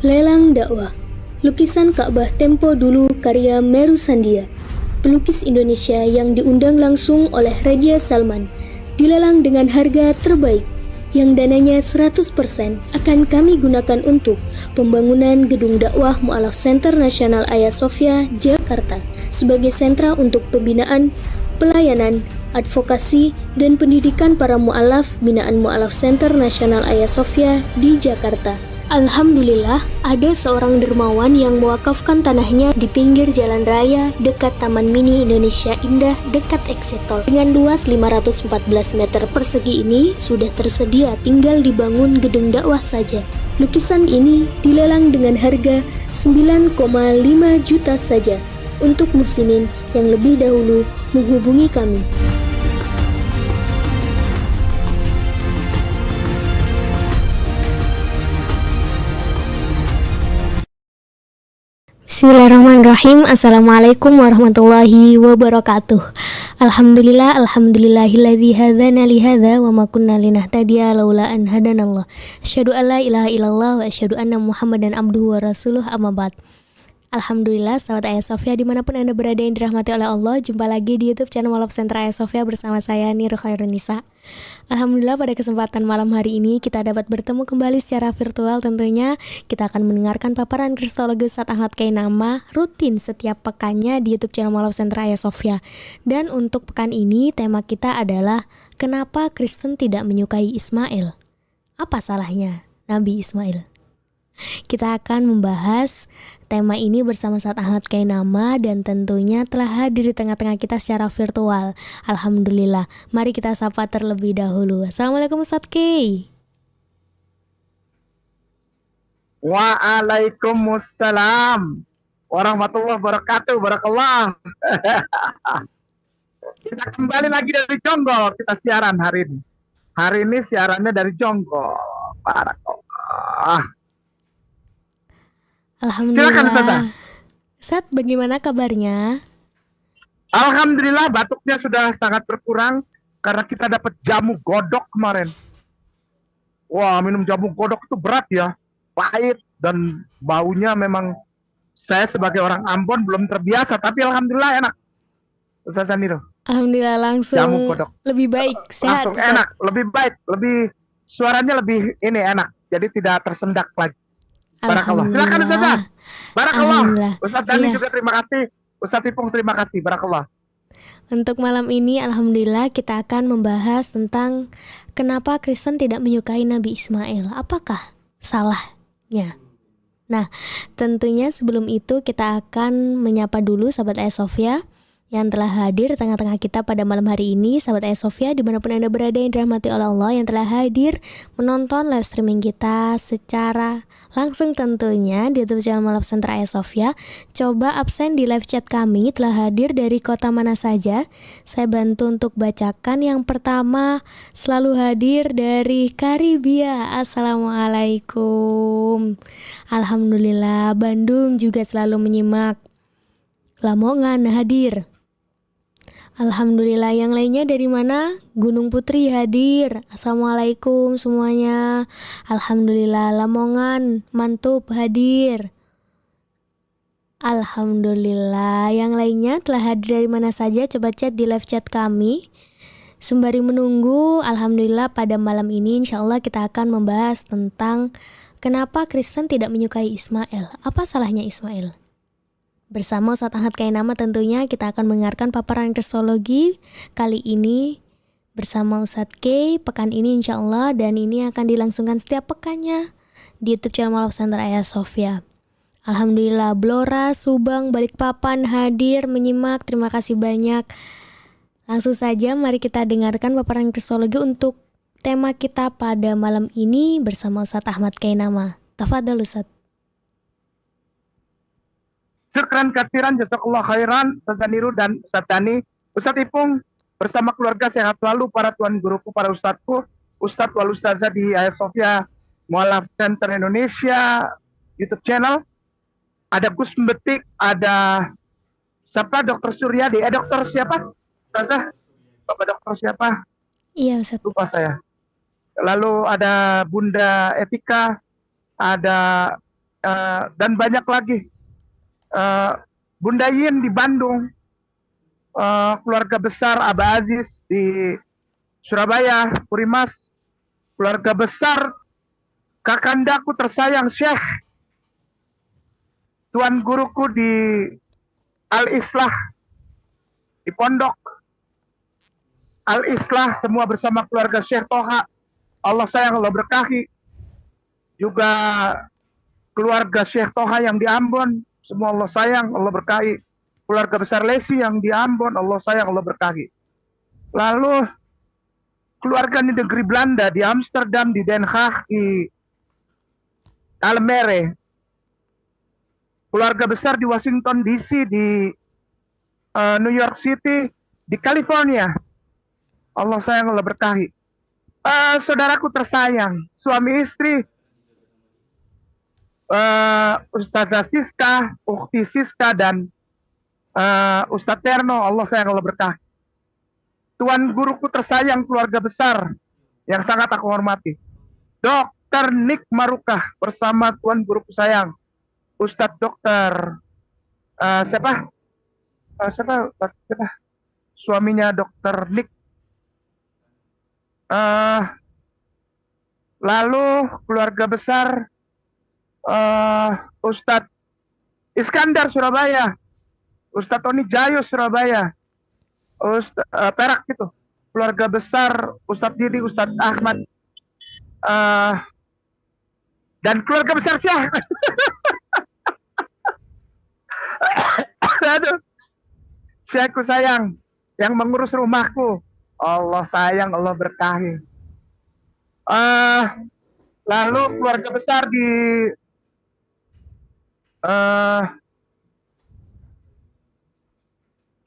Lelang dakwah. Lukisan Ka'bah Tempo Dulu karya Meru Sandia. Pelukis Indonesia yang diundang langsung oleh Raja Salman. Dilelang dengan harga terbaik yang dananya 100% akan kami gunakan untuk pembangunan gedung dakwah Mu'alaf Center Nasional Hagia Sophia, Jakarta sebagai sentra untuk pembinaan, pelayanan, advokasi, dan pendidikan para mu'alaf binaan Mu'alaf Center Nasional Hagia Sophia di Jakarta. Alhamdulillah, ada seorang dermawan yang mewakafkan tanahnya di pinggir jalan raya dekat Taman Mini Indonesia Indah dekat Exit Tol. Dengan luas 514 meter persegi ini sudah tersedia, tinggal dibangun gedung dakwah saja. Lukisan ini dilelang dengan harga 9,5 juta saja untuk muslimin yang lebih dahulu menghubungi kami. Bismillahirrahmanirrahim. Assalamualaikum warahmatullahi wabarakatuh. Alhamdulillahilladzi hadzana li hadza wa ma kunna linahtadiya laula an hadanallah. Asyhadu an la ilaha illallah wa asyhadu anna Muhammadan abduhu wa rasuluh, amma ba'd. Alhamdulillah, sahabat Hagia Sophia dimanapun Anda berada yang dirahmati oleh Allah, jumpa lagi di YouTube channel Mu'alaf Center Hagia Sophia bersama saya Nirul Khairunisa. Alhamdulillah, pada kesempatan malam hari ini kita dapat bertemu kembali secara virtual. Tentunya kita akan mendengarkan paparan Kristologi Ustadz Ahmad Kainama rutin setiap pekannya di YouTube channel Mu'alaf Center Hagia Sophia. Dan untuk pekan ini tema kita adalah kenapa Kristen tidak menyukai Ismail? Apa salahnya Nabi Ismail? Kita akan membahas tema ini bersama Ustadz Ahmad Kainama dan tentunya telah hadir di tengah-tengah kita secara virtual. Alhamdulillah. Mari kita sapa terlebih dahulu. Assalamualaikum Ustadz Kay. Waalaikumsalam warahmatullahi wabarakatuh. Barakallah. Kita kembali lagi dari Jonggol. Kita siaran hari ini. Hari ini siarannya dari Jonggol. Barakallah. Alhamdulillah. Ustadz, bagaimana kabarnya? Alhamdulillah, batuknya sudah sangat berkurang karena kita dapat jamu godok kemarin. Wah, minum jamu godok itu berat ya, pahit dan baunya memang saya sebagai orang Ambon belum terbiasa, tapi alhamdulillah enak. Ustaz Niro. Alhamdulillah, langsung jamu godok lebih baik, sehat. Langsung enak, lebih baik, lebih suaranya lebih ini enak, jadi tidak tersendak lagi. Barakallah. Silakan Ustazah. Barakallah. Ustaz Dani juga terima kasih. Ustaz Ipung terima kasih. Barakallah. Untuk malam ini alhamdulillah kita akan membahas tentang kenapa Kristen tidak menyukai Nabi Ismail. Apakah salahnya? Nah, tentunya sebelum itu kita akan menyapa dulu sahabat Hagia Sophia yang telah hadir di tengah-tengah kita pada malam hari ini. Sahabat Hagia Sophia dimanapun Anda berada yang dirahmati oleh Allah, yang telah hadir menonton live streaming kita secara langsung tentunya di YouTube channel Mu'alaf Center Hagia Sophia. Coba absen di live chat kami, telah hadir dari kota mana saja. Saya bantu untuk bacakan. Yang pertama selalu hadir dari Karibia. Assalamualaikum. Alhamdulillah. Bandung juga selalu menyimak. Lamongan hadir. Alhamdulillah. Yang lainnya dari mana? Gunung Putri hadir. Assalamualaikum semuanya. Alhamdulillah. Lamongan, Mantub hadir. Alhamdulillah. Yang lainnya telah hadir dari mana saja? Coba chat di live chat kami. Sembari menunggu, alhamdulillah pada malam ini insyaallah kita akan membahas tentang kenapa Kristen tidak menyukai Ismail. Apa salahnya Ismail? Bersama Ustadz Ahmad Kainama tentunya kita akan mendengarkan paparan Kristologi kali ini bersama Ustadz K pekan ini insyaallah, dan ini akan dilangsungkan setiap pekannya di YouTube channel Mu'alaf Center Hagia Sophia. Alhamdulillah, Blora, Subang, Balikpapan hadir menyimak, terima kasih banyak. Langsung saja mari kita dengarkan paparan Kristologi untuk tema kita pada malam ini bersama Ustadz Ahmad Kainama. Tafadhol Ustadz. Syukran kasiran, jazakallah khairan, Ustaz Niru dan Ustaz Dani. Ustaz Ipung bersama keluarga sehat selalu, para tuan guruku, para ustadzku, Ustadz wal Ustazah di Hagia Sophia Mu'alaf Center Indonesia YouTube channel. Ada Gus Betik, ada siapa? Dokter Suryadi. Dokter siapa? Ustazah? Bapak dokter siapa? Iya Ustaz. Lupa saya. Lalu ada Bunda Etika, ada dan banyak lagi. Bunda Yin di Bandung, keluarga besar Aba Aziz di Surabaya, Purimas, keluarga besar kakandaku tersayang Syekh, tuan guruku di Al-Islah, di Pondok Al-Islah, semua bersama keluarga Syekh Toha, Allah sayang, Allah berkahi. Juga keluarga Syekh Toha yang di Ambon, semua Allah sayang, Allah berkahi. Keluarga besar Lesi yang di Ambon, Allah sayang, Allah berkahi. Lalu keluarga di negeri Belanda, di Amsterdam, di Den Haag, di Almere. Keluarga besar di Washington DC, di New York City, di California. Allah sayang, Allah berkahi. Saudaraku tersayang, suami istri, Ustazah Siska, Ukti Siska, dan Ustadz Terno, Allah sayang, Allah berkahi. Tuan guruku tersayang, keluarga besar yang sangat aku hormati, Dr. Nick Marukah bersama tuan guruku sayang, Ustadz Dokter siapa? Suaminya Dr. Nick. Lalu keluarga besar Ustadz Iskandar Surabaya, Ustadz Tony Jayo Surabaya, Perak gitu. Keluarga besar Ustadz Didi, Ustadz Ahmad, dan keluarga besar Syekh. Aduh, Syekhku sayang yang mengurus rumahku, Allah sayang, Allah berkahi. Lalu keluarga besar di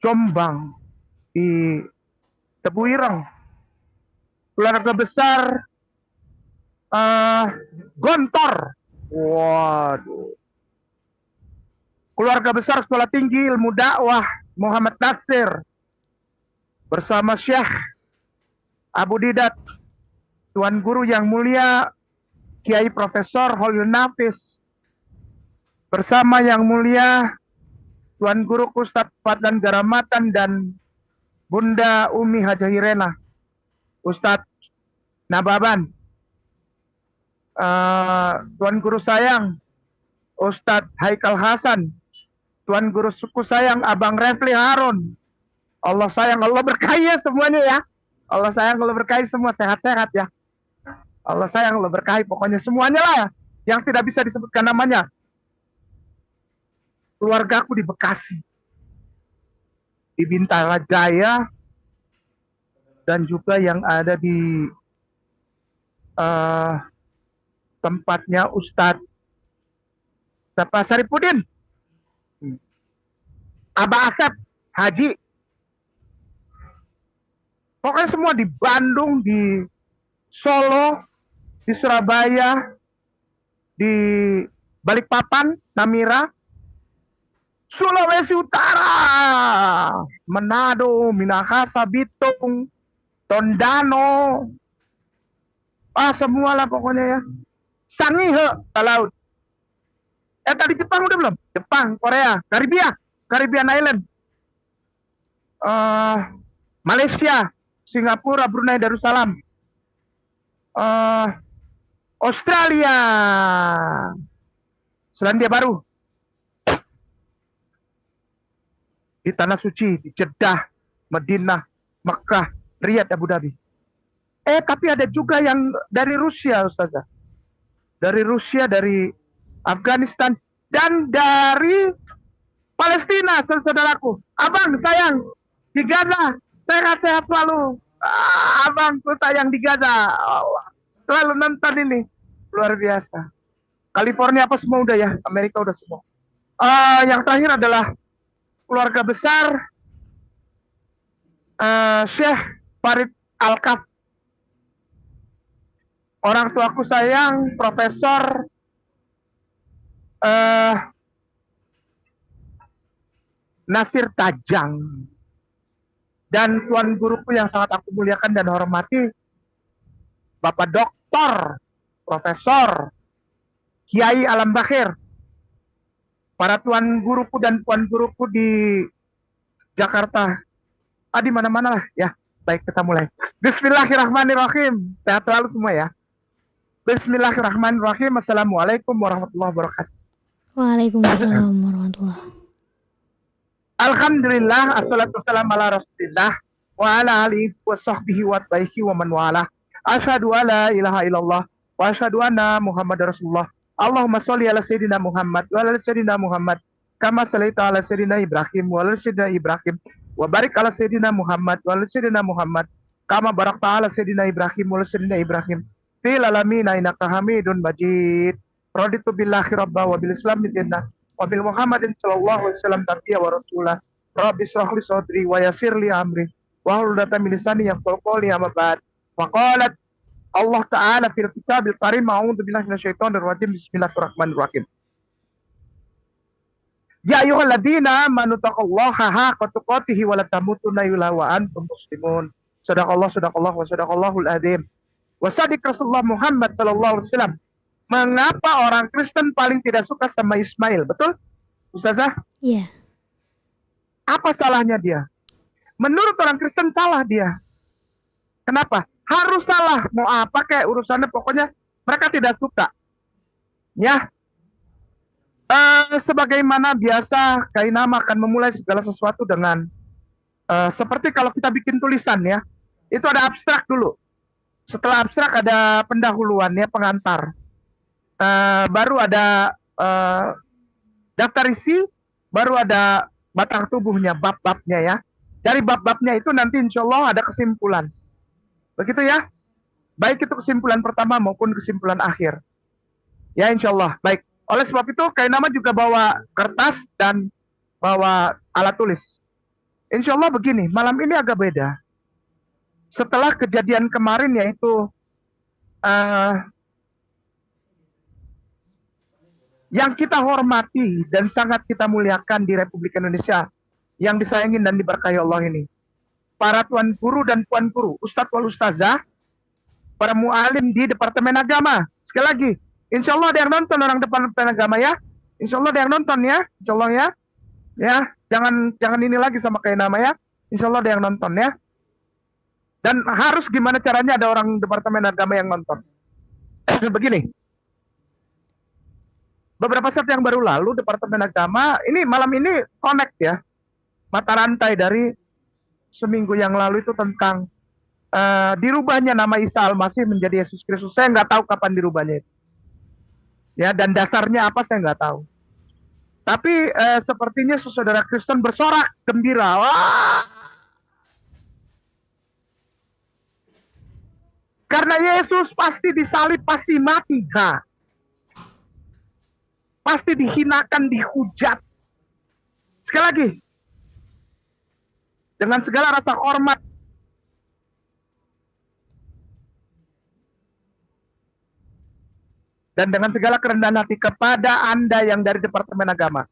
Jombang, di Tebuireng, keluarga besar Gontor, waduh, keluarga besar Sekolah Tinggi Ilmu Dakwah Muhammad Nasir bersama Syekh Abu Didat, tuan guru yang mulia Kiai Profesor Holil Nafis, bersama yang mulia tuan guru Ustadz Fadlan Garamatan dan Bunda Umi Hajah Hirena, Ustadz Nababan, tuan guru sayang Ustadz Haikal Hasan, tuan guru suku sayang Abang Refli Harun, Allah sayang, Allah berkahi ya semuanya ya, Allah sayang, Allah berkahi semua, sehat-sehat ya, Allah sayang, Allah berkahi, pokoknya semuanya lah ya, yang tidak bisa disebutkan namanya. Keluargaku di Bekasi, di Bintara Jaya, dan juga yang ada di tempatnya Ustadz Saripudin, Aba Asep Haji, pokoknya semua di Bandung, di Solo, di Surabaya, di Balikpapan, Namira, Sulawesi Utara, Manado, Minahasa, Bitung, Tondano, semualah pokoknya ya. Sangihe, laut. Tadi Jepang udah belum? Jepang, Korea, Caribbean Island, Malaysia, Singapura, Brunei Darussalam, Australia, Selandia Baru, di Tanah Suci, di Jeddah, Madinah, Mekah, Riyadh, Abu Dhabi. Tapi ada juga yang dari Rusia, Ustazah. Dari Rusia, dari Afghanistan, dan dari Palestina, saudaraku. Abang sayang di Gaza, sehat-sehat selalu. Abangku sayang di Gaza, selalu nonton ini, luar biasa. California apa semua udah ya, Amerika udah semua. Yang terakhir adalah keluarga besar Syekh Farid Al-Kaf. Orang tuaku sayang Profesor Nasir Tajang, dan tuan guruku yang sangat aku muliakan dan hormati, Bapak Doktor Profesor Kiai Alam Bakhir, para tuan guruku dan puan guruku di Jakarta, di mana-mana lah ya. Baik, kita mulai. Bismillahirrahmanirrahim. Sehat selalu semua ya. Bismillahirrahmanirrahim. Assalamualaikum warahmatullahi wabarakatuh. Waalaikumsalam warahmatullahi. Alhamdulillah, assalatu wassalamu ala rasulillah wa ala alihi wa sahbihi wa tabihi wa man wala. Asyhadu alla ilaha illallah wa asyhadu anna Muhammadar Rasulullah. Allahumma sholli ala sayyidina Muhammad wa ala sayyidina Muhammad kama shallaita ala sayyidina Ibrahim wa ala sayyidina Ibrahim wa barik ala sayyidina Muhammad wa ala sayyidina Muhammad kama barakta ala sayyidina Ibrahim wa ala sayyidina Ibrahim fil alamin innaka Hamidun Majid. Raditu billahi rabba wa bil Islam dinna wa bil Muhammadin sallallahu alaihi wasallam nabiyya wa rasulah. Rabbi shrah li sadri wa yassir li amri wa hlul 'uqdatam min lisani yafqahu qawli amma ba'd. Wa qalat Allah Ta'ala fil kitabil karim, a'udzu billahi minasyaitonir rajim, bismillahirrahmanirrahim. Ya ayyuhalladzina amanu taqullaha haqqa tuqatih wa la tamutunna illa wa antum muslimun. Sadaqallah wa sadaqallahul adzim. Wa sadiq Rasulullah Muhammad sallallahu alaihi wasallam. Mengapa orang Kristen paling tidak suka sama Ismail? Betul? Ustazah? Iya. Apa salahnya dia? Menurut orang Kristen salah dia. Kenapa? Harus salah, mau apa kayak urusannya, pokoknya mereka tidak suka. Ya, sebagaimana biasa, Kainama akan memulai segala sesuatu dengan seperti kalau kita bikin tulisan ya, itu ada abstrak dulu. Setelah abstrak ada pendahuluan ya, pengantar. Baru ada daftar isi, baru ada batang tubuhnya, bab-babnya ya. Dari bab-babnya itu nanti insya Allah ada kesimpulan. Begitu ya, baik itu kesimpulan pertama maupun kesimpulan akhir. Ya insya Allah, baik. Oleh sebab itu Kainama juga bawa kertas dan bawa alat tulis. Insya Allah begini, malam ini agak beda. Setelah kejadian kemarin yaitu yang kita hormati dan sangat kita muliakan di Republik Indonesia, yang disayangin dan diberkahi Allah ini. Para tuan guru dan puan guru, ustadz wal ustazah, para mualim di Departemen Agama. Sekali lagi, insya Allah ada yang nonton orang Departemen Agama ya. Insya Allah ada yang nonton ya, insya Allah ya. Ya, jangan ini lagi sama kayak nama ya. Insya Allah ada yang nonton ya. Dan harus gimana caranya ada orang Departemen Agama yang nonton. Begini, beberapa saat yang baru lalu Departemen Agama, ini malam ini connect ya, mata rantai dari seminggu yang lalu itu tentang dirubahnya nama Isa Al-Masih menjadi Yesus Kristus. Saya nggak tahu kapan dirubahnya itu. Ya, dan dasarnya apa saya nggak tahu. Tapi sepertinya saudara Kristen bersorak gembira. Wah! Karena Yesus pasti disalib, pasti mati. Pasti dihinakan, dihujat. Sekali lagi, dengan segala rasa hormat dan dengan segala kerendahan hati kepada Anda yang dari Departemen Agama,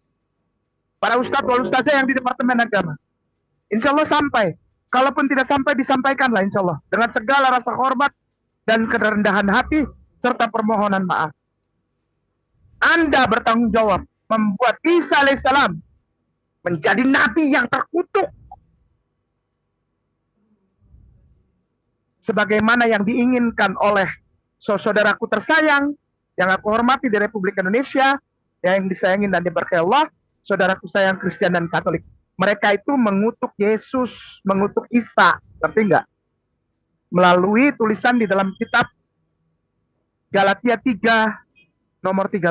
para ustadz wal ustazah yang di Departemen Agama, insya Allah sampai. Kalaupun tidak sampai, disampaikanlah insya Allah dengan segala rasa hormat dan kerendahan hati serta permohonan maaf. Anda bertanggung jawab membuat Isa alaihissalam menjadi nabi yang terkutuk, sebagaimana yang diinginkan oleh saudaraku tersayang yang aku hormati di Republik Indonesia, yang disayangin dan diberkahi Allah, saudaraku sayang Kristen dan Katolik. Mereka itu mengutuk Yesus, mengutuk Isa, ngerti nggak? Melalui tulisan di dalam kitab Galatia 3 nomor 13.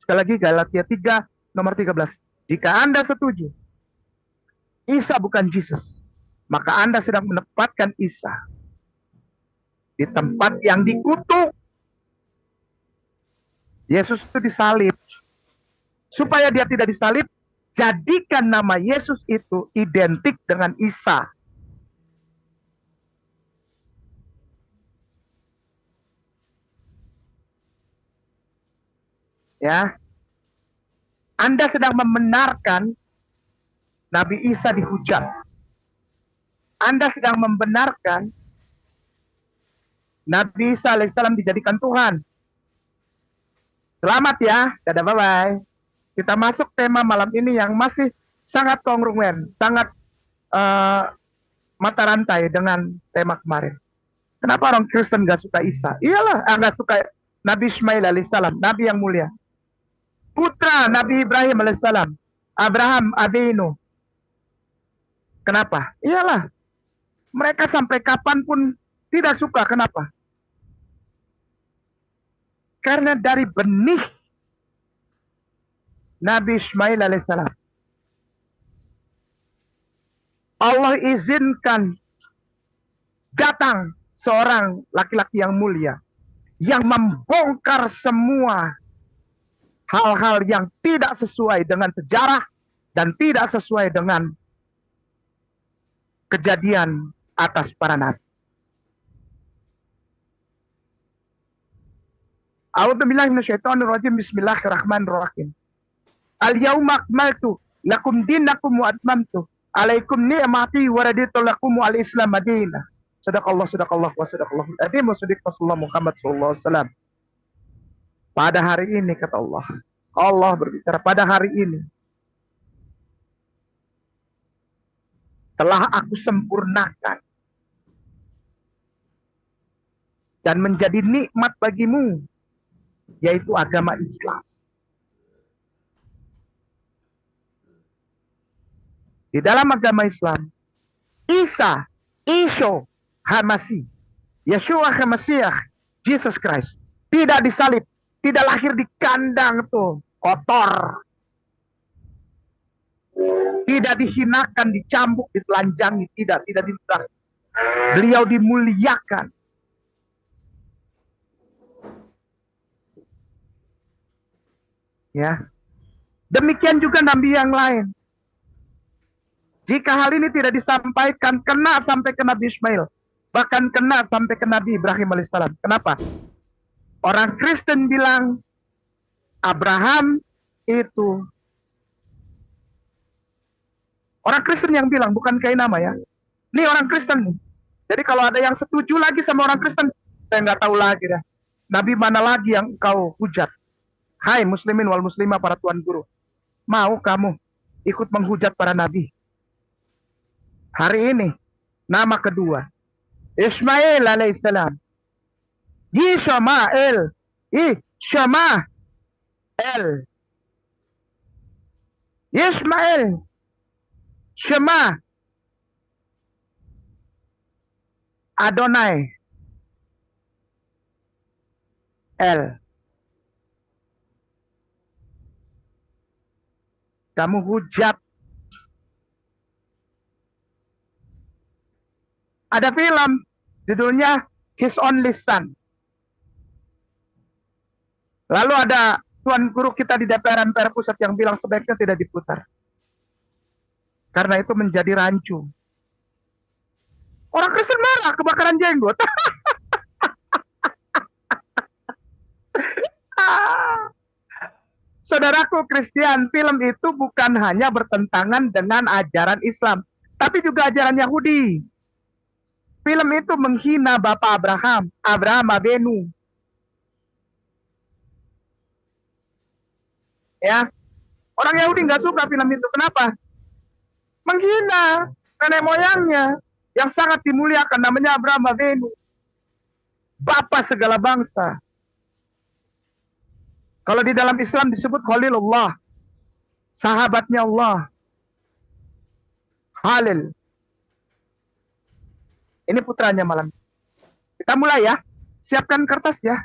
Sekali lagi Galatia 3 nomor 13. Jika Anda setuju Isa bukan Yesus, maka Anda sedang menempatkan Isa di tempat yang dikutuk. Yesus itu disalib. Supaya dia tidak disalib, jadikan nama Yesus itu identik dengan Isa. Ya, Anda sedang membenarkan Nabi Isa dihujat. Anda sedang membenarkan Nabi Isa alaihissalam dijadikan Tuhan. Selamat ya, dadah, bye-bye. kita masuk tema malam ini yang masih sangat kongruen, sangat mata rantai dengan tema kemarin. Kenapa orang Kristen gak suka Isa? Iyalah, gak suka Nabi Ismail alaihissalam, Nabi yang mulia. Putra Nabi Ibrahim alaihissalam, Abraham Abinu. Kenapa? Iyalah, mereka sampai kapanpun tidak suka. Kenapa? Karena dari benih Nabi Ismail alaihissalam, Allah izinkan datang seorang laki-laki yang mulia yang membongkar semua hal-hal yang tidak sesuai dengan sejarah dan tidak sesuai dengan kejadian atas para nabi. A'udzubillahi minasyaitonirrajim. Bismillahirrahmanirrahim. Al-yauma akmaltu lakum dinakum wa atmamtu alaikum ni'mati wa raditu lakum al-islam madinah. Sadaqallah wa sadaqallahul adzim wa sadiq Rasulullah Muhammad sallallahu alaihi wasallam. Pada hari ini, kata Allah, Allah berbicara, pada hari ini telah aku sempurnakan dan menjadi nikmat bagimu, yaitu agama Islam. Di dalam agama Islam, Isa Hamasi, Yeshua Hamasiah, Jesus Christ, tidak disalib, tidak lahir di kandang tuh kotor, tidak dihinakan, dicambuk, ditelanjangi, tidak ditelanjangi. Beliau dimuliakan. Ya, demikian juga nabi yang lain. Jika hal ini tidak disampaikan, kena sampai ke Nabi Ismail, bahkan kena sampai ke Nabi Ibrahim alaihissalam. Kenapa? Orang Kristen bilang Abraham itu, orang Kristen yang bilang, bukan Kainama ya. Ini orang Kristen nih. Jadi kalau ada yang setuju lagi sama orang Kristen, saya nggak tahu lagi dah. Nabi mana lagi yang kau hujat? Hai muslimin wal muslimah, para tuan guru, mau kamu ikut menghujat para nabi? Hari ini nama kedua Ismail alaihissalam, Ishmael, Ismail, Shema, Adonai, kamu hujat. Ada film judulnya His Only Son. Lalu ada tuan guru kita di DPR MPR Pusat yang bilang sebaiknya tidak diputar, karena itu menjadi rancu. Orang Kristen marah, kebakaran jenggot. Saudaraku Kristen, film itu bukan hanya bertentangan dengan ajaran Islam, tapi juga ajaran Yahudi. Film itu menghina Bapak Abraham Abenu. Ya, orang Yahudi nggak suka film itu. Kenapa? Menghina nenek moyangnya yang sangat dimuliakan, namanya Abraham Abenu, Bapak segala bangsa. Kalau di dalam Islam disebut Khalilullah, sahabatnya Allah. Halil. Ini putranya malam. Kita mulai ya. Siapkan kertas ya.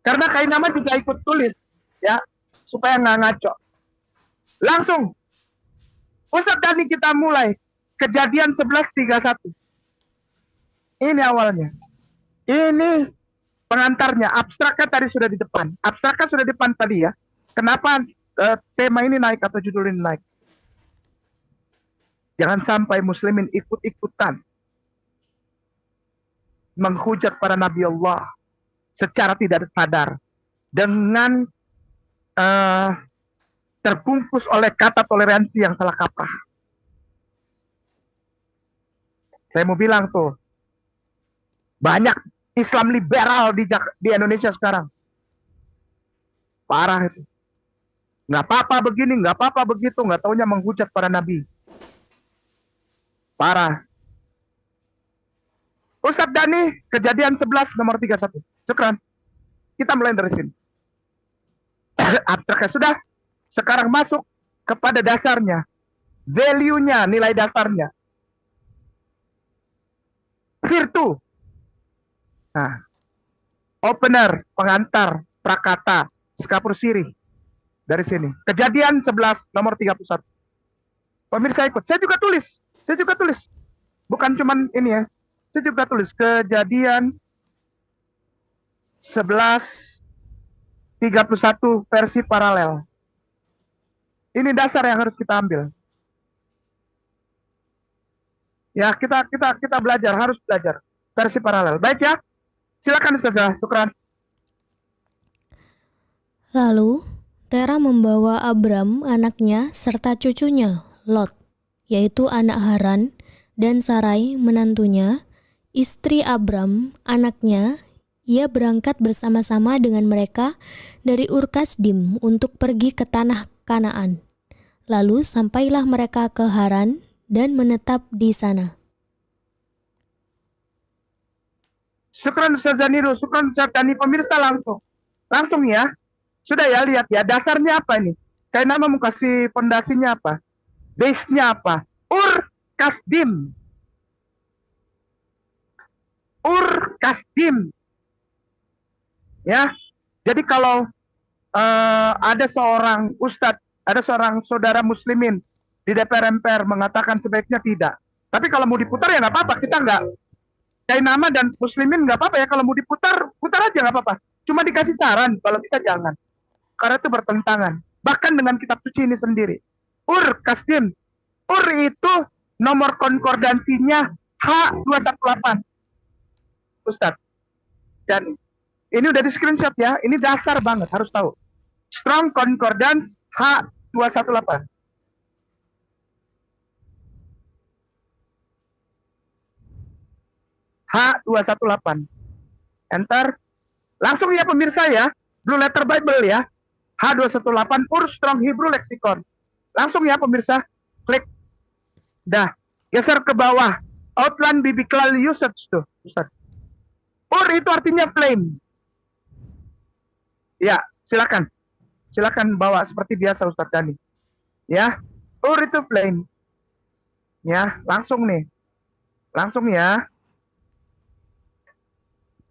Karena Kainama juga ikut tulis ya, supaya nggak ngaco. Langsung. Ustadz Dani, kita mulai. Kejadian 11:31. Ini awalnya. Ini pengantarnya. Abstraknya tadi sudah di depan. Abstraknya sudah di depan tadi ya. Kenapa tema ini naik atau judul ini naik? Jangan sampai muslimin ikut-ikutan menghujat para nabi Allah secara tidak sadar dengan terbungkus oleh kata toleransi yang salah kaprah. Saya mau bilang tuh, banyak Islam liberal di Indonesia sekarang. Parah itu. Nggak apa-apa begini, nggak apa-apa begitu, nggak taunya menghujat para nabi. Parah. Ustadz Dani, kejadian 11 nomor 31. Syukran. Kita mulai dari sini. Abstraknya sudah. Sekarang masuk kepada dasarnya. Value-nya, nilai dasarnya. Virtu. Nah, opener, pengantar, prakata, skapur siri. Dari sini. Kejadian 11 nomor 31. Pemirsa ikut. Saya juga tulis. Bukan cuman ini ya. Saya juga tulis kejadian 11:31 versi paralel. Ini dasar yang harus kita ambil. Ya, kita belajar, harus belajar versi paralel. Baik ya. Silakan Ustazah, syukran. Lalu, Tera membawa Abram, anaknya, serta cucunya, Lot, yaitu anak Haran, dan Sarai, menantunya, istri Abram, anaknya. Ia berangkat bersama-sama dengan mereka dari Ur Kasdim untuk pergi ke tanah Kanaan. Lalu sampailah mereka ke Haran dan menetap di sana. Syukran Ustazah Niru, syukran Ustazah Dani. Pemirsa langsung ya. Sudah ya, lihat ya, dasarnya apa ini? Kayak nama mau kasih pondasinya apa? Base-nya apa? Ur Kasdim. Ya, jadi kalau ada seorang ustadz, ada seorang saudara muslimin di DPR MPR mengatakan sebaiknya tidak. Tapi kalau mau diputar ya nggak apa-apa, kita nggak. Kayak nama dan muslimin nggak apa-apa ya, kalau mau diputar, putar aja nggak apa-apa. Cuma dikasih saran, kalau kita jangan. Karena itu bertentangan. Bahkan dengan kitab suci ini sendiri. Ur Kasdim. Ur itu nomor konkordansinya H218. Ustadz. Dan ini udah di screenshot ya. Ini dasar banget, harus tahu. Strong Concordance H218. H218. Enter. Langsung ya pemirsa ya. Blue Letter Bible ya. H218 Ur Strong Hebrew Lexicon. Langsung ya pemirsa. Klik. Dah. Geser ke bawah. Outline Biblical Usage tuh. Ustaz. Ur itu artinya flame. Ya, silakan. Silakan bawa seperti biasa Ustaz Dani. Ya. Ur itu flame. Ya, langsung nih. Langsung ya.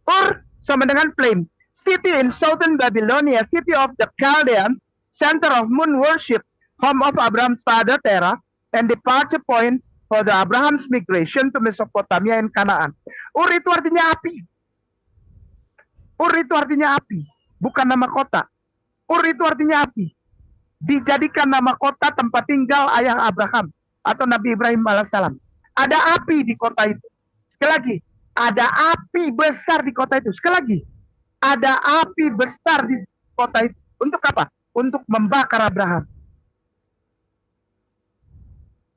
Ur sama dengan flame. City in southern Babylonia, city of the Chaldeans, center of moon worship, home of Abraham's father Terah, and departure point for the Abraham's migration to Mesopotamia and Canaan. Ur itu artinya api. Ur itu artinya api, bukan nama kota. Ur itu artinya api. Dijadikan nama kota tempat tinggal ayah Abraham atau Nabi Ibrahim alaihissalam. Ada api di kota itu. Sekali lagi, ada api besar di kota itu. Sekali lagi, ada api besar di kota itu. Untuk apa? Untuk membakar Abraham.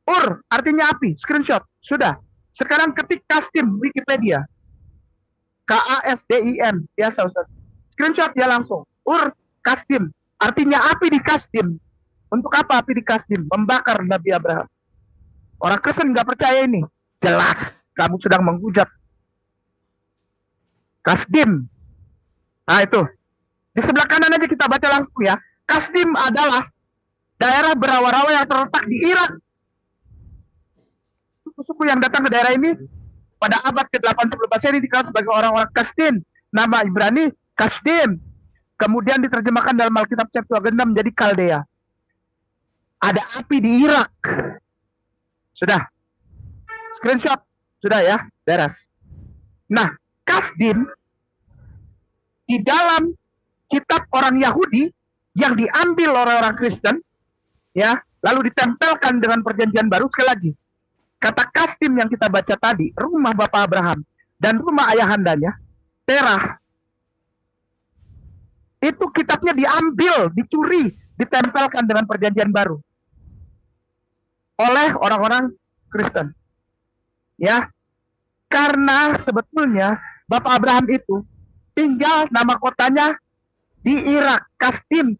Ur artinya api. Screenshot. Sudah. Sekarang ketik Kasdim Wikipedia. Kasdim. Biasa Ustaz. Screenshot ya langsung. Ur Kasdim. Artinya api di Kasdim. Untuk apa api di Kasdim? Membakar Nabi Abraham. Orang Kristen nggak percaya ini. Jelas. Kamu sedang menghujat. Kasdim. Nah itu. Di sebelah kanan aja kita baca langsung ya. Kasdim adalah daerah berawa-rawa yang terletak di Irak. Suku-suku yang datang ke daerah ini pada abad ke-80 Masehi dikenal sebagai orang-orang Kasdim. Nama Ibrani Kasdim. Kemudian diterjemahkan dalam Alkitab Septuaginta menjadi Kaldea. Ada api di Irak. Sudah. Screenshot. Sudah ya. Beres. Nah, Kasdim di dalam kitab orang Yahudi yang diambil oleh orang Kristen, ya, lalu ditempelkan dengan perjanjian baru. Sekali lagi, kata Kasdim yang kita baca tadi, rumah Bapak Abraham dan rumah ayahandanya, Terah, itu kitabnya diambil, dicuri, ditempelkan dengan perjanjian baru oleh orang-orang Kristen. Ya, karena sebetulnya Bapak Abraham itu tinggal nama kotanya di Irak, Kasdim.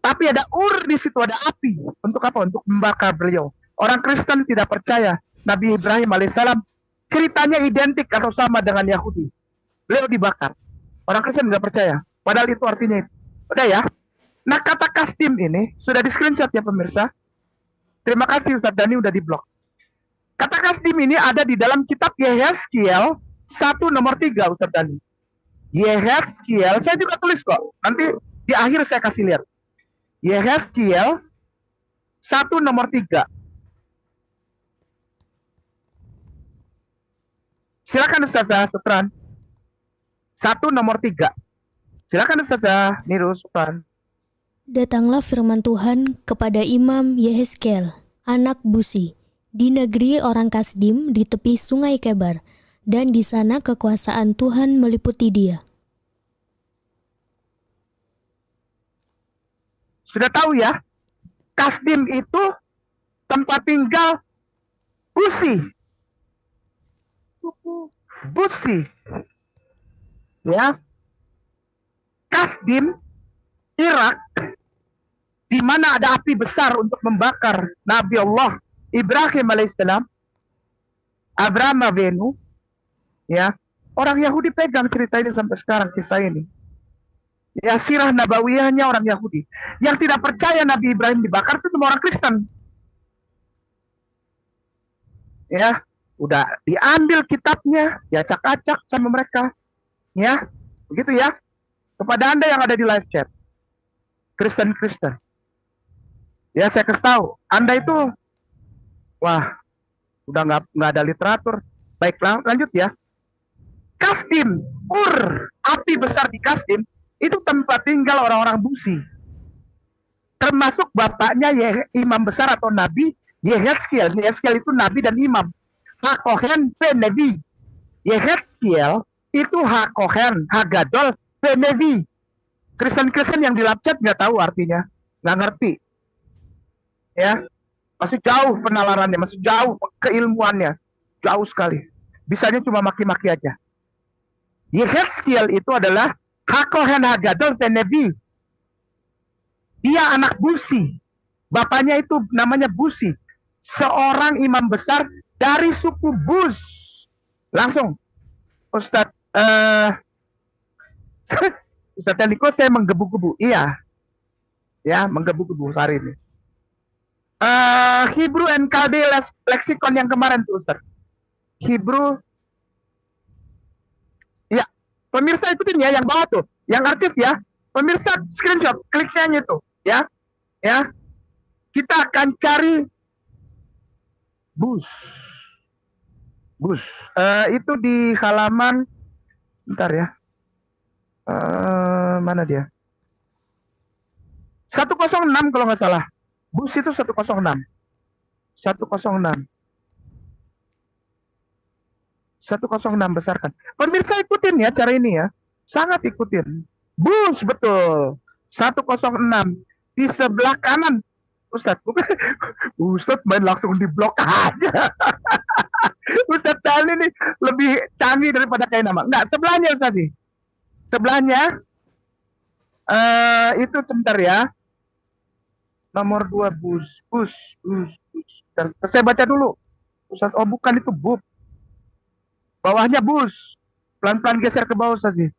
Tapi ada ur di situ, ada api. Untuk apa? Untuk membakar beliau. Orang Kristen tidak percaya Nabi Ibrahim alaihissalam ceritanya identik atau sama dengan Yahudi. Beliau dibakar. Orang Kristen tidak percaya. Padahal itu artinya itu. Udah ya. Nah, kata kasdim ini sudah di screenshot ya pemirsa. Terima kasih Ustaz Dani udah di blog. Kata kasdim ini ada di dalam kitab Yehezkiel 1 nomor 3 Ustaz Dani. Yehezkiel, saya juga tulis kok. Nanti di akhir saya kasih lihat. Yehezkiel 1 nomor 3. Silakan Ustazah Sutran. 1 nomor 3. Silakan Ustazah Niru Sutran. Datanglah firman Tuhan kepada Imam Yehezkiel, anak Busi, di negeri orang Kasdim di tepi sungai Kebar, dan di sana kekuasaan Tuhan meliputi dia. Sudah tahu ya, Kasdim itu tempat tinggal Busi. Suku Busi. Ya. Kasdim, Irak, di mana ada api besar untuk membakar Nabi Allah Ibrahim alaihissalam, Abraham Avenu, ya. Orang Yahudi pegang cerita ini sampai sekarang, kisah ini. Ya, sirah nabawiyahnya orang Yahudi. Yang tidak percaya Nabi Ibrahim dibakar itu semua orang Kristen. Ya, udah diambil kitabnya, diacak-acak sama mereka. Ya, begitu ya. Kepada Anda yang ada di live chat, Kristen-Kristen. Ya, saya kasih tahu, Anda itu, wah, udah nggak ada literatur. Baiklah, lanjut ya. Kasdim, Ur, api besar di Kasdim, itu tempat tinggal orang-orang Busi. Termasuk bapaknya imam besar atau nabi Yehezkiel. Yehezkiel itu nabi dan imam. Hakohen Penevi. Yehezkiel itu Hakohen, Hagadol Penevi. Kristen-Kristen yang di live chat nggak tahu artinya, nggak ngerti. Ya, masih jauh penalarannya, masih jauh keilmuannya, jauh sekali. Bisanya cuma maki-maki aja. Yehezkiel itu adalah Hakohen Hagadol Penevi. Dia anak Busi. Bapaknya itu namanya Busi. Seorang imam besar dari suku Bus. Langsung, Ustadz, Ustadz Teliko, saya menggebu-gebu. Iya. Ya, menggebu-gebu hari ini. Hebrew NKD leksikon yang kemarin tuh Ustadz. Hebrew. Ya, pemirsa ikutin ya yang bawah tuh. Yang aktif ya. Pemirsa screenshot, kliknya itu. Ya. Ya. Kita akan cari Bus. Bus. Itu di halaman, bentar ya. Mana dia? 106 kalau nggak salah. Bus itu 106. 106. 106 besarkan. Pemirsa ikutin ya cara ini ya. Sangat ikutin. Bus betul. 106 di sebelah kanan. Ustadz main langsung di blok aja. Ustadz Dani ini lebih canggih daripada kayak nama. Enggak, sebelahnya Ustadz. Sebelahnya itu sebentar ya. Nomor 2 bus. Saya baca dulu. Ustadz, oh bukan itu bub. Bawahnya bus. Pelan-pelan geser ke bawah Ustadz.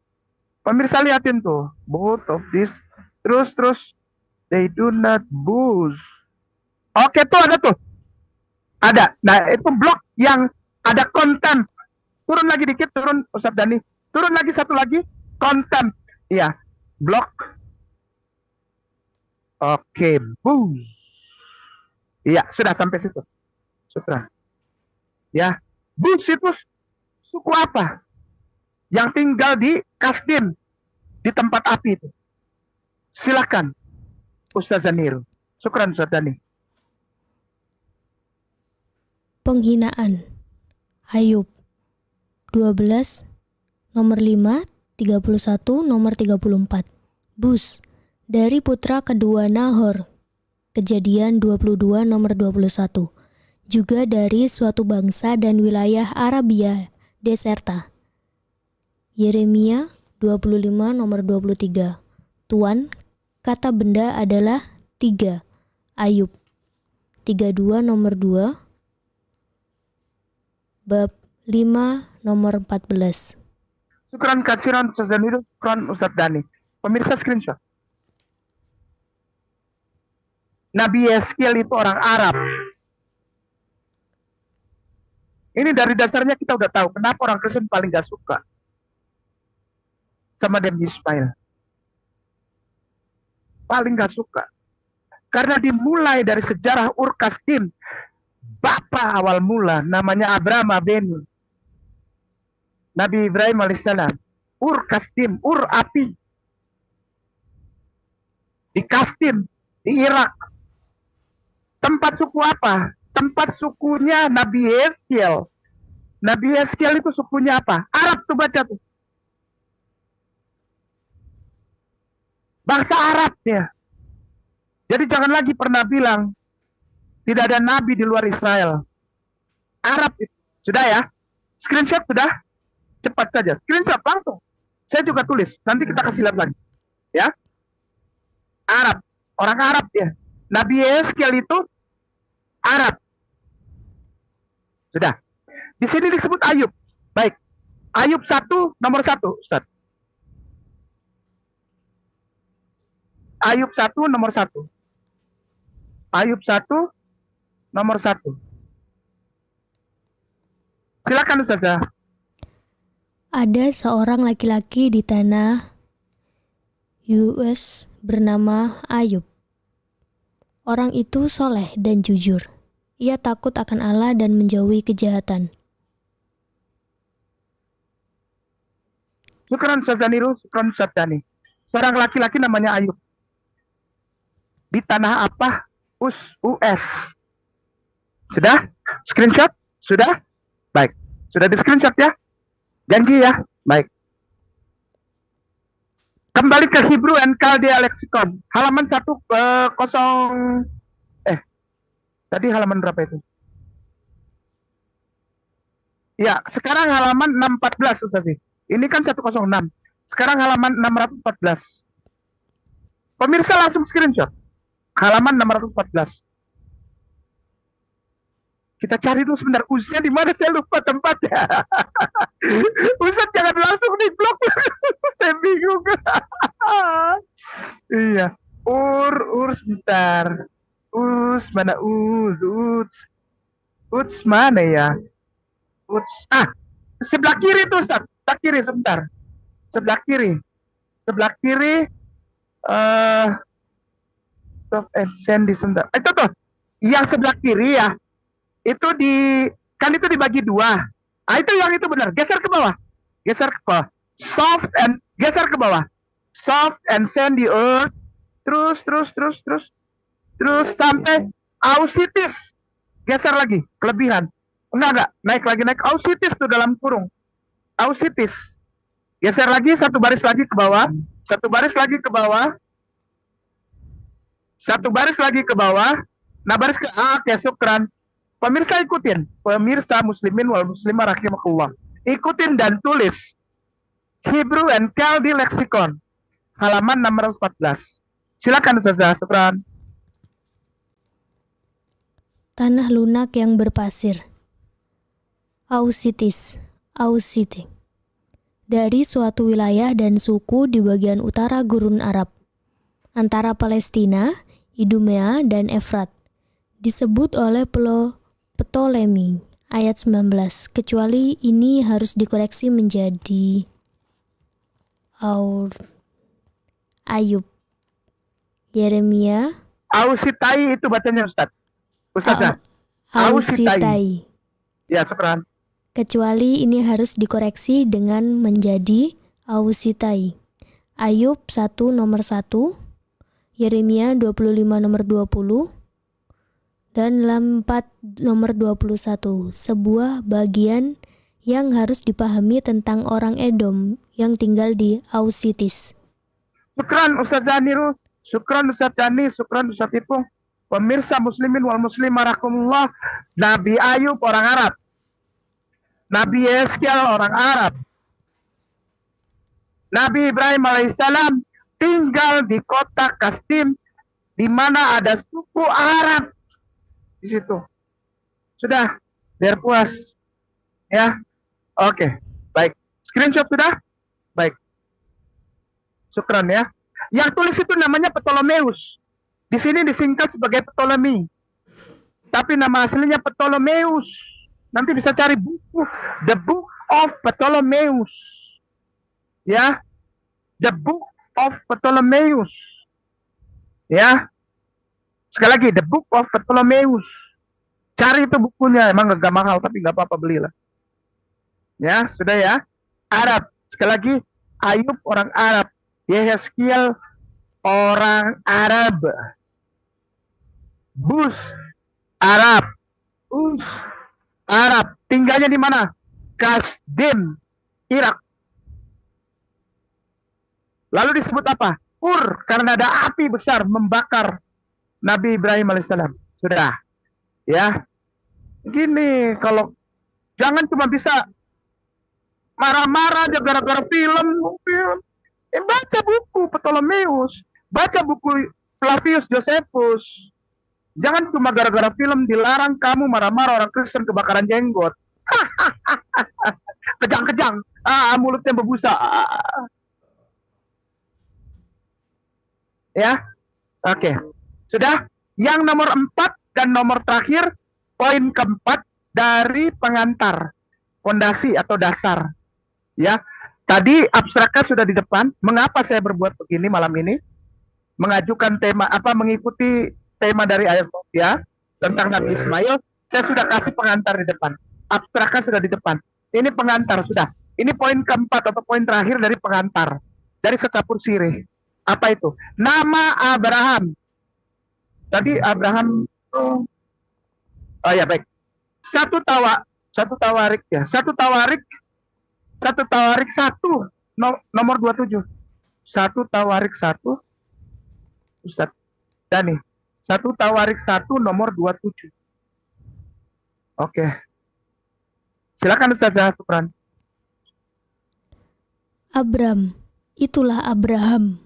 Pemirsa liatin tuh. Both of this. Terus. They do not boost. Oke, tuh ada tuh. Ada. Nah, itu blok yang ada konten. Turun lagi dikit, turun Ustadz Dani. Turun lagi satu lagi, konten. Iya, blok. Oke, boost. Iya, sudah sampai situ. Sudah. Ya, boost itu suku apa? Yang tinggal di Kasdim, di tempat api itu. Silakan. Ustaz Zanir. Syukran Ustaz Dani. Penghinaan. Ayub 12 nomor 5, 31 nomor 34. Bus dari putra kedua Nahor. Kejadian 22 nomor 21. Juga dari suatu bangsa dan wilayah Arabia Deserta. Yeremia 25 nomor 23. Tuan kata benda adalah 3. Ayub 32 nomor 2, bab 5 nomor 14. Syukran kasiran Ustaz Zaniru, syukran Ustaz Dani. Pemirsa screenshot. Nabi Yeskiel itu orang Arab. Ini dari dasarnya kita udah tahu kenapa orang Kristen paling gak suka sama Nabi Ismail. Paling gak suka. Karena dimulai dari sejarah Ur Kasdim. Bapak awal mula namanya Abraham Abenu. Nabi Ibrahim alaihissalam. Ur Kasdim, Ur api. Di Kasdim, di Irak. Tempat suku apa? Tempat sukunya Nabi Yeskiel. Nabi Yeskiel itu sukunya apa? Arab tuh baca tuh. Bangsa Arab ya. Jadi jangan lagi pernah bilang tidak ada nabi di luar Israel. Arab itu. Sudah ya? Screenshot sudah? Cepat saja. Screenshot langsung. Saya juga tulis. Nanti kita kasih lihat lagi. Ya. Arab. Orang Arab ya. Nabi Yeskiel itu Arab. Sudah. Di sini disebut Ayub. Baik. Ayub 1 nomor 1, Ustaz. Ayub 1 nomor 1. Ayub 1 nomor 1. Silakan Ustazah. Ada seorang laki-laki di tanah US bernama Ayub. Orang itu soleh dan jujur. Ia takut akan Allah dan menjauhi kejahatan. Syukran Ustaz Zaniru, syukran Ustaz Dani. Seorang laki-laki namanya Ayub. Di tanah apa? US. Sudah? Screenshot? Sudah? Baik. Sudah di screenshot ya? Janji ya? Baik. Kembali ke Hebrew and Chaldea Lexicon. Halaman 10... Tadi halaman berapa itu? Ya, sekarang halaman 614 Ustaz. Ini kan 106. Sekarang halaman 614. Pemirsa langsung screenshot. Halaman 614. Kita cari dulu sebentar. Usnya di mana? Saya lupa tempatnya. Ustaz jangan langsung di blok. Saya bingung. Iya. Ur sebentar. Mana Uts mana ya? Sebelah kiri tuh Ustaz. Sebelah kiri sebentar. Sebelah kiri. Stop and send di sebentar. Itu tuh. Yang sebelah kiri ya. Itu itu dibagi 2. Itu yang itu benar. Geser ke bawah. Soft and geser ke bawah. Soft and send the earth. Terus sampai Ausitis. Geser lagi, kelebihan. Enggak, naik lagi. Ausitis tuh dalam kurung. Ausitis. Geser lagi, satu baris lagi ke bawah. Nah, baris ke oke, syukran. Pemirsa ikutin. Pemirsa muslimin wal muslimah rahimakumullah. Ikutin dan tulis. Hebrew and Chaldea Lexicon. Halaman 614. Silakan Ustazah, syukran. Tanah lunak yang berpasir. Ausitis. Dari suatu wilayah dan suku di bagian utara Gurun Arab, antara Palestina, Idumea, dan Efrat, disebut oleh Ptolemy ayat 19, kecuali ini harus dikoreksi menjadi Ayub, Yeremia. Ausitai itu bacanya Ustaz. Ustazah. Ausitai. Ya, syukran. Kecuali ini harus dikoreksi dengan menjadi Ausitai. Ayub 1 nomor 1, Yeremia 25 nomor 20, dan 4 nomor 21. Sebuah bagian yang harus dipahami tentang orang Edom yang tinggal di Ausitis. Syukran Ustaz Zaniru, syukran Ustaz Dani, syukran Ustaz Ipung. Pemirsa muslimin wal muslimah rahimakumullah. Nabi Ayub orang Arab. Nabi Yeskiel orang Arab. Nabi Ibrahim alaihissalam tinggal di kota Kastim, di mana ada suku Arab di situ. Sudah, biar puas. Ya, oke, baik. Screenshot sudah? Baik. Syukran ya. Yang tulis itu namanya Ptolemeus. Di sini disingkat sebagai Ptolemy. Tapi nama aslinya Ptolemeus. Nanti bisa cari buku The Book of Ptolemeus. Ya. The Book of Ptolemeus. Ya. Sekali lagi The Book of Ptolemeus. Cari itu bukunya, emang gak mahal tapi gak apa-apa belilah. Ya, sudah ya. Arab. Sekali lagi, Ayub orang Arab. Yehezkiel orang Arab. Bus Arab. Us Arab. Tinggalnya di mana? Kasdim, Irak. Lalu disebut apa? Ur, karena ada api besar membakar Nabi Ibrahim alaihissalam. Sudah. Ya. Gini, kalau jangan cuma bisa marah-marah aja gara-gara film. Baca buku Ptolemeus, baca buku Flavius Josephus. Jangan cuma gara-gara film dilarang kamu marah-marah orang Kristen kebakaran jenggot. Kejang-kejang, mulutnya berbusa. Ya, oke. Sudah. Yang nomor 4 dan nomor terakhir, poin keempat dari pengantar, fondasi atau dasar. Ya. Tadi abstraknya sudah di depan. Mengapa saya berbuat begini malam ini? Mengajukan tema mengikuti tema dari Hagia Sophia tentang Nabi Ismail. Saya sudah kasih pengantar di depan. Abstraknya sudah di depan. Ini pengantar sudah. Ini poin keempat atau poin terakhir dari pengantar dari sekapur sirih. Apa itu? Nama Abraham. Tadi Abraham itu, oh ya baik. Satu tawarik ya. Satu tawarik 1 nomor 27. Satu tawarik 1 Ustaz Dani. Satu tawarik 1 nomor 27. Oke. Silakan Ustazah Supran. Abram, itulah Abraham.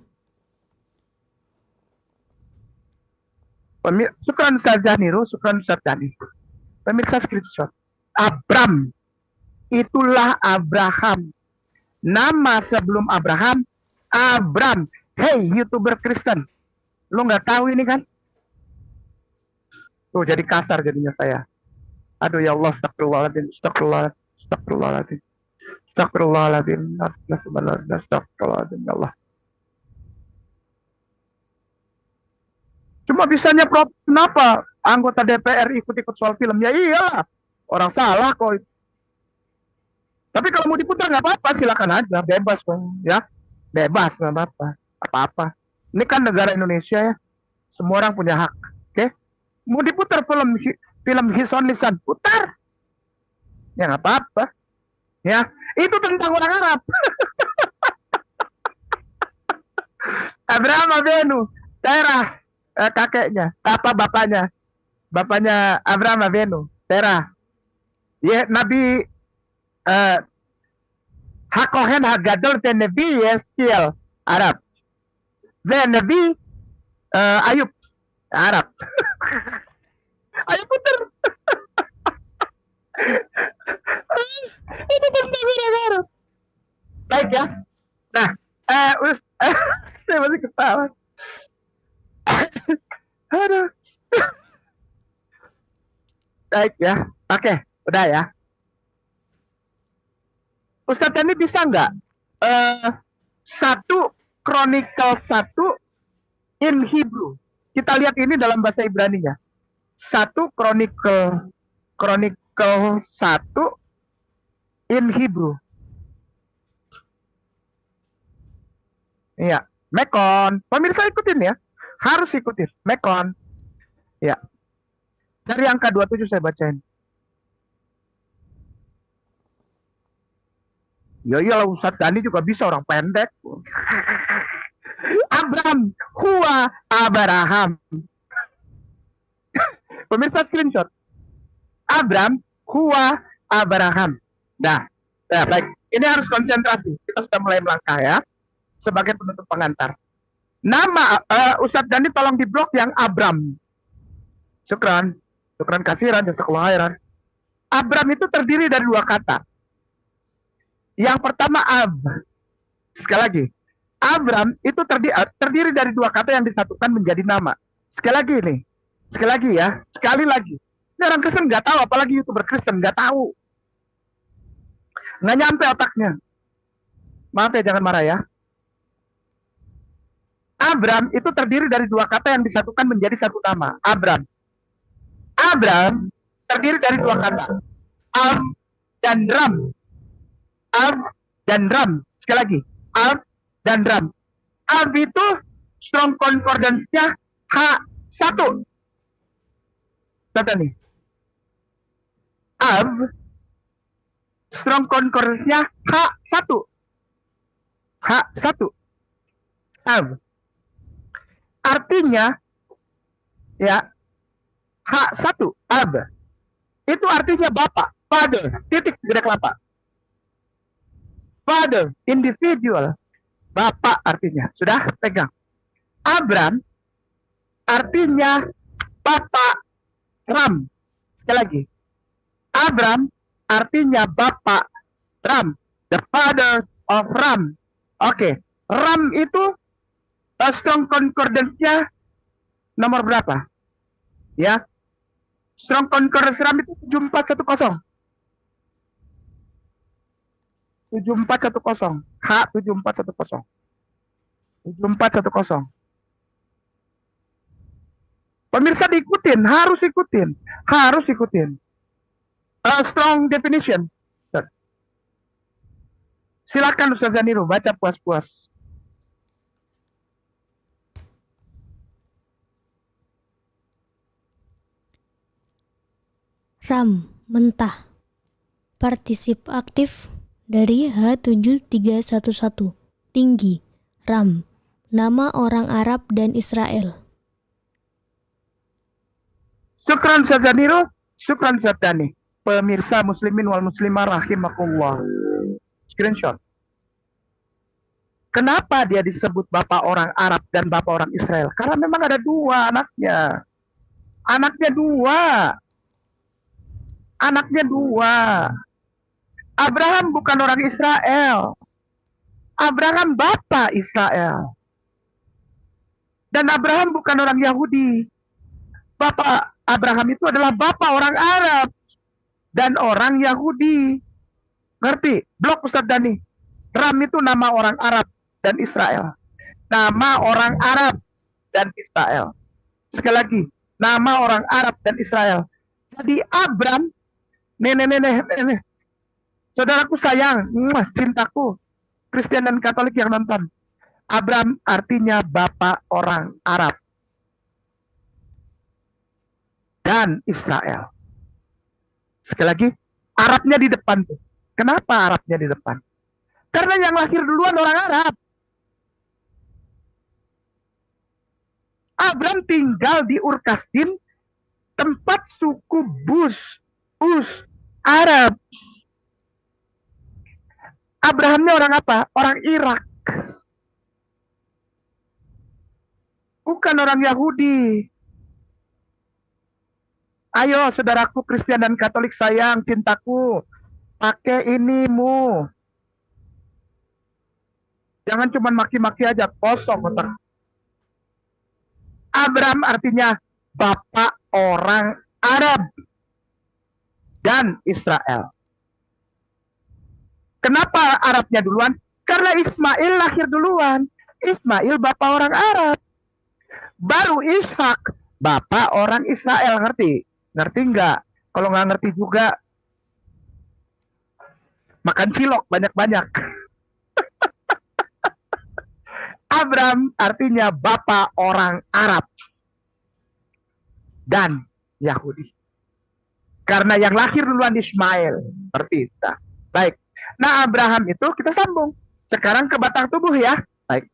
Syukran Ustazah Niru, syukran Ustaz Dani. Pemirsa screenshot. Abram, itulah Abraham. Nama sebelum Abraham, Abram. Hey, YouTuber Kristen. Lu nggak tahu ini kan? Tuh, jadi kasar jadinya saya. Aduh ya Allah, astagfirullahaladzim, astagfirullahaladzim, astagfirullahaladzim, astagfirullahaladzim, astagfirullahaladzim, ya Allah. Cuma bisanya protes, kenapa anggota DPR ikut-ikut soal film? Ya iyalah, orang salah kok. Tapi kalau mau diputar nggak apa-apa, silakan aja, bebas dong, ya, bebas nggak apa-apa. Ini kan negara Indonesia ya, semua orang punya hak, oke? Mau diputar film His Only Son, putar, ya nggak apa-apa, ya. Itu tentang orang Arab. Abraham Avenu, Terah, kakeknya, bapaknya Abraham Avenu, Terah, ya Nabi. Hakohen Hagadol dan Nabi Yehezkiel Arab. Dan Nabi Ayub Arab. Ayo putar. Itu tentang orang Arab. Baik ya. Nah, saya masih ketawa. Aduh. Baik ya. Oke, udah ya. Ustadz ini bisa nggak 1 Chronicle 1 in Hebrew? Kita lihat ini dalam bahasa Ibrani-nya. 1 Chronicle 1 in Hebrew. Iya, Mekon. Pemirsa ikutin ya. Harus ikutin. Mekon. Ya. Dari angka 27 saya bacain. Ya iyalah Ustadz Dani juga bisa, orang pendek. Abram, huwa Abraham. Pemirsa screenshot. Abram, huwa Abraham. Nah, baik. Ini harus konsentrasi. Kita sudah mulai melangkah ya. Sebagai penutup pengantar. Nama Ustadz Dani tolong diblok yang Abram. Syukran kasiran, jazakallahu khairan. Abram itu terdiri dari dua kata. Yang pertama Sekali lagi, Abram itu terdiri dari dua kata yang disatukan menjadi nama. Sekali lagi ya. Ini orang Kristen nggak tahu, apalagi YouTuber Kristen nggak tahu. Nggak nyampe otaknya. Maaf ya, jangan marah ya. Abram itu terdiri dari dua kata yang disatukan menjadi satu nama. Abram terdiri dari dua kata. Ab dan Ram. Sekali lagi. Ab dan Ram. Ab itu strong concordance-nya H1. Kata nih. Ab strong concordance-nya H1. Ab. Artinya ya H1 ab. Itu artinya bapak, father, titik gerak kelapa. Father, individual. Bapak artinya. Sudah pegang. Abram artinya bapak Ram. Sekali lagi. Abram artinya bapak Ram. The father of Ram. Oke. Ram itu strong concordance-nya nomor berapa? Ya. Strong concordance Ram itu 7410. 7410. H7410. 7410. Pemirsa diikutin, harus ikutin. Strong definition. Silakan Ustaz Zaniro, baca puas-puas. Ram, mentah. Partisip aktif dari H7311. Tinggi. Ram, nama orang Arab dan Israel. Syukran Ustaz Zaniro, syukran Ustaz Dani. Pemirsa muslimin wal muslimah rahimakumullah. Screenshot. Kenapa dia disebut bapak orang Arab dan bapak orang Israel? Karena memang ada dua anaknya. Anaknya dua. Abraham bukan orang Israel. Abraham bapak Israel. Dan Abraham bukan orang Yahudi. Bapak Abraham itu adalah bapak orang Arab dan orang Yahudi. Ngerti? Blok Ustaz Dani. Ram itu nama orang Arab dan Israel. Nama orang Arab dan Israel. Sekali lagi, nama orang Arab dan Israel. Jadi Abram, nenek. Saudaraku sayang, cintaku, Kristen dan Katolik yang nonton. Abram artinya bapak orang Arab dan Israel. Sekali lagi, Arabnya di depan tuh. Kenapa Arabnya di depan? Karena yang lahir duluan orang Arab. Abram tinggal di Ur-Kasdim, tempat suku Us Arab. Abrahamnya orang apa? Orang Irak. Bukan orang Yahudi. Ayo saudaraku Kristen dan Katolik sayang, cintaku, pakai inimu. Jangan cuma maki-maki aja, kosong otak. Abram artinya bapak orang Arab dan Israel. Kenapa Arabnya duluan? Karena Ismail lahir duluan. Ismail bapak orang Arab. Baru Ishak bapak orang Israel. Ngerti? Ngerti nggak? Kalau nggak ngerti juga, makan cilok banyak-banyak. Abram artinya bapak orang Arab dan Yahudi. Karena yang lahir duluan Ismail. Seperti itu. Baik. Nah Abraham itu kita sambung. Sekarang ke batang tubuh ya. Baik.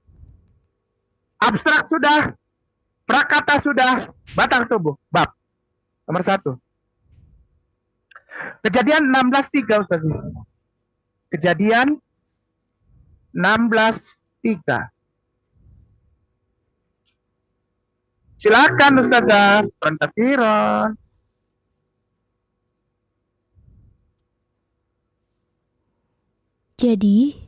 Abstrak sudah. Prakata sudah. Batang tubuh. Bab. Nomor 1. Kejadian 16:3 Ustaz. Kejadian 16:3. Silakan Ustazah, syukran katsiran. Jadi,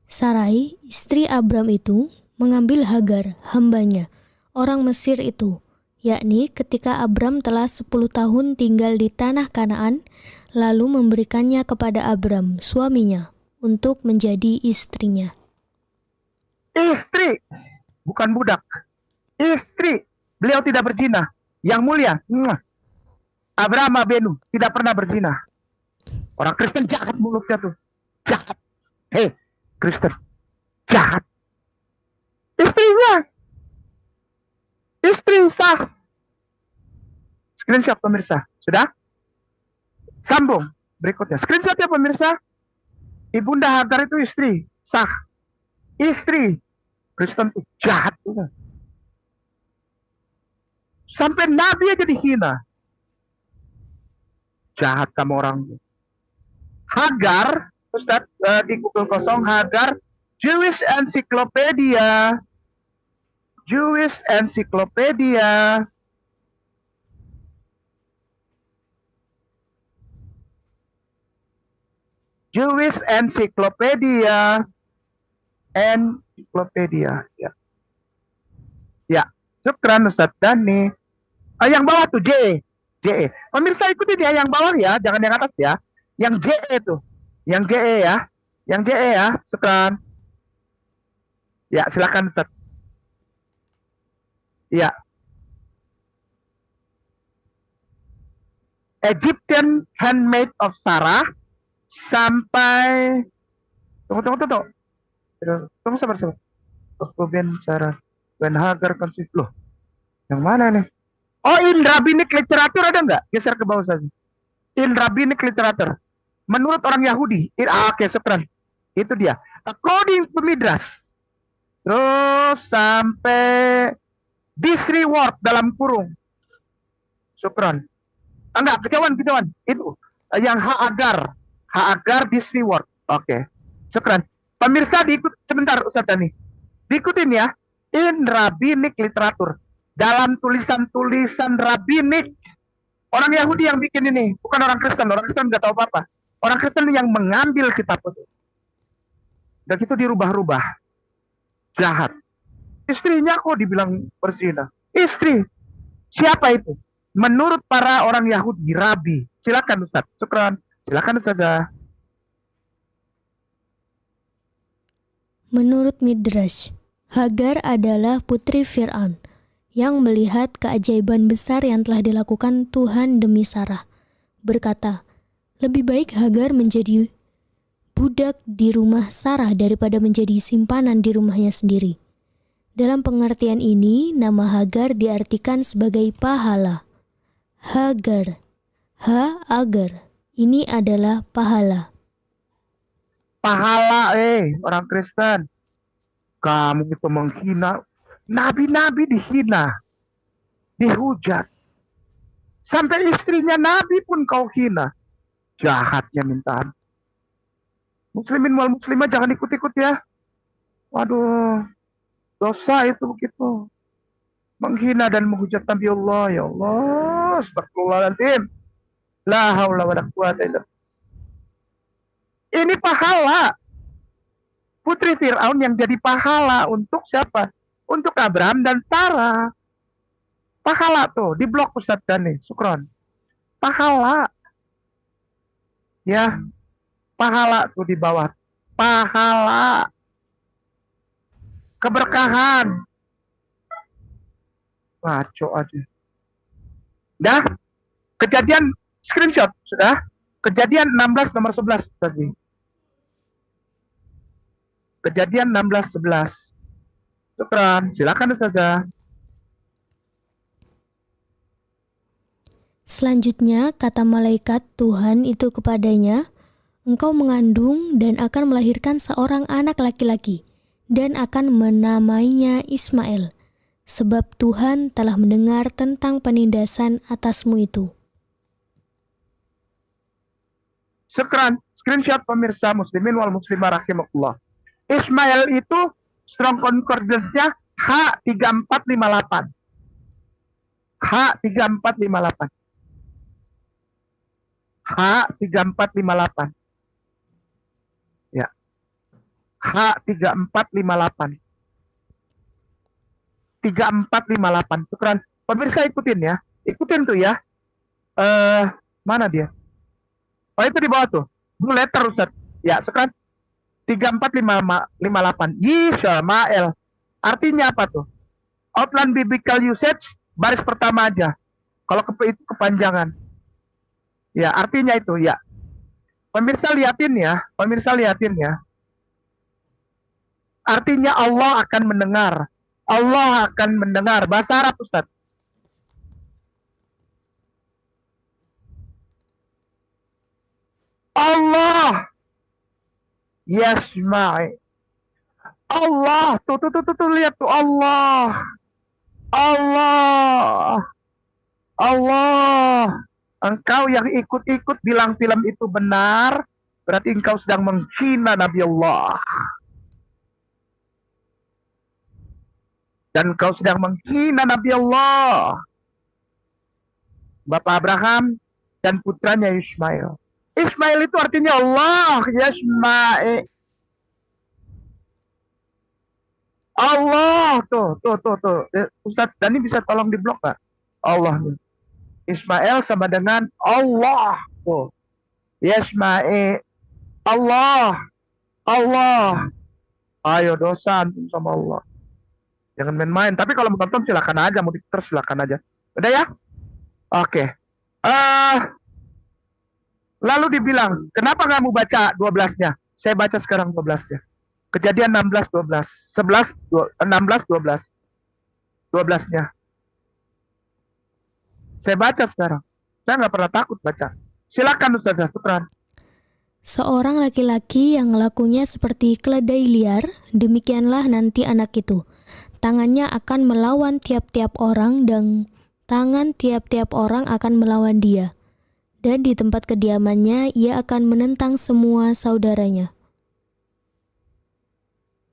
Sarai, istri Abram itu mengambil Hagar, hambanya, orang Mesir itu, yakni ketika Abram telah 10 tahun tinggal di tanah Kanaan, lalu memberikannya kepada Abram, suaminya, untuk menjadi istrinya. Istri, bukan budak. Istri, beliau tidak berzina. Yang mulia, Abraham Abenu tidak pernah berzina. Orang Kristen jahat mulutnya tuh, jahat. Hei, Kristen, jahat. Istrinya, istri sah. Screenshot pemirsa, sudah? Sambung berikutnya. Screenshot ya pemirsa. Ibunda Hagar itu istri sah. Istri Kristen tuh jahat juga. Sampai Nabi aja dihina. Jahat kamu orang. Hagar, Ustaz, di Google kosong Hagar, Jewish Encyclopedia. Jewish Encyclopedia. Jewish Encyclopedia. Encyclopedia. Ya. Ya, syukran Ustaz Dani. Yang bawah tuh JE. JE. Pemirsa ikuti dia yang bawah ya, jangan yang atas ya. Yang JE tuh. Yang JE ya. Yang JE ya, syukran. Ya, silakan Ustaz. Ya. Egyptian Handmaid of Sarah sampai tunggu. Tunggu sabar. Kemudian Sarah dan Hagar konsep loh. Yang mana nih? Oh, in rabbinic literature ada nggak? Geser ke bawah saja. In rabbinic literature. Menurut orang Yahudi. Oke, syukran. Itu dia. According to Midrash. Terus sampai disreward dalam kurung. Syukran. Enggak, kejauhan. Itu. Yang Hagar disreward. Oke. Syukran. Pemirsa diikut sebentar Ustaz Dani. Diikutin ya. In rabbinic literature. Dalam tulisan-tulisan rabbinik. Orang Yahudi yang bikin ini, bukan orang Kristen. Orang Kristen nggak tahu apa-apa. Orang Kristen yang mengambil kitab itu. Dan itu dirubah-rubah. Jahat. Istrinya kok dibilang berzina. Istri. Siapa itu? Menurut para orang Yahudi, rabi. Silakan Ustaz. Syukran. Silakan Ustazah. Menurut Midrash, Hagar adalah putri Fir'aun yang melihat keajaiban besar yang telah dilakukan Tuhan demi Sarah. Berkata, lebih baik Hagar menjadi budak di rumah Sarah daripada menjadi simpanan di rumahnya sendiri. Dalam pengertian ini, nama Hagar diartikan sebagai pahala. Hagar, Ha-Agar, ini adalah pahala. Pahala, orang Kristen. Kamu itu menghina. Nabi-nabi dihina. Dihujat. Sampai istrinya Nabi pun kau hina. Jahatnya mintaan. Muslimin wal muslimah jangan ikut-ikut ya. Waduh. Dosa itu begitu. Menghina dan menghujat Nabi Allah. Ya Allah. Astagfirullahaladzim. La haula wa la quwata illa billah. Ini pahala. Putri Fir'aun yang jadi pahala untuk siapa? Untuk Abraham dan Sarah. Pahala tuh. Di blog Ustaz Dani. Syukron. Pahala. Ya. Pahala tuh di bawah. Pahala. Keberkahan. Ngaco aja. Dah. Kejadian screenshot. Sudah. Kejadian 16 nomor 11 tadi. Kejadian 16:11. Syukran. Silakan Ustazah. Selanjutnya kata malaikat Tuhan itu kepadanya, engkau mengandung dan akan melahirkan seorang anak laki-laki dan akan menamainya Ismail, sebab Tuhan telah mendengar tentang penindasan atasmu itu. Syukran. Screenshot pemirsa muslimin wal muslimah rahimakumullah. Ismail itu strong concordance-nya H3458. H3458. H3458. Ya. H3458. 3458. Syukran. Pemirsa ikutin ya. Ikutin tuh ya. Mana dia? Oh, itu di bawah tuh. Blue letter, Ustaz. Ya, sekarang 3458. Yishmael. Artinya apa tuh? Outline biblical usage, baris pertama aja. Kalau itu kepanjangan. Ya, artinya itu ya. Pemirsa liatin ya. Artinya Allah akan mendengar. Allah akan mendengar. Bahasa Arab, Ustaz. Allah yasma'i. Allah, tuh lihat tuh Allah. Engkau yang ikut-ikut bilang film itu benar, berarti engkau sedang menghina Nabi Allah. Dan engkau sedang menghina Nabi Allah, Bapak Abraham dan putranya Ismail. Ismail itu artinya Allah, Yasma'i. Allah, tuh. Ustaz Dani bisa tolong diblok nggak? Allah nih. Ismail sama dengan Allah, tuh. Yasma'i. Allah. Ayo dosa antum sama Allah. Jangan main-main. Tapi kalau mau tonton silakan aja, mau dikter silakan aja. Udah ya? Oke. Lalu dibilang, kenapa nggak mau baca 12-nya? Saya baca sekarang 12-nya. Kejadian 16, 12. 11, 16, 12. 12-nya. Saya baca sekarang. Saya nggak pernah takut baca. Silakan Ustazah, Syukran. Seorang laki-laki yang lakunya seperti keledai liar, demikianlah nanti anak itu. Tangannya akan melawan tiap-tiap orang dan tangan tiap-tiap orang akan melawan dia. Dan di tempat kediamannya, ia akan menentang semua saudaranya.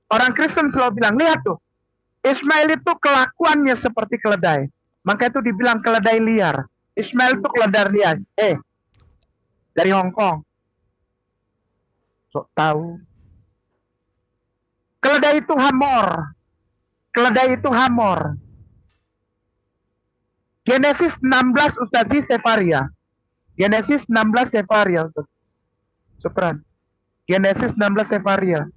Orang Kristen selalu bilang, lihat tuh, Ismail itu kelakuannya seperti keledai. Maka itu dibilang keledai liar. Ismail itu keledai liar. Dari Hong Kong. Sok tahu. Keledai itu hamor. Genesis 16 Ustazi Sefaria. Genesis 16 Sefaria. Syukran. Genesis 16 Sefaria.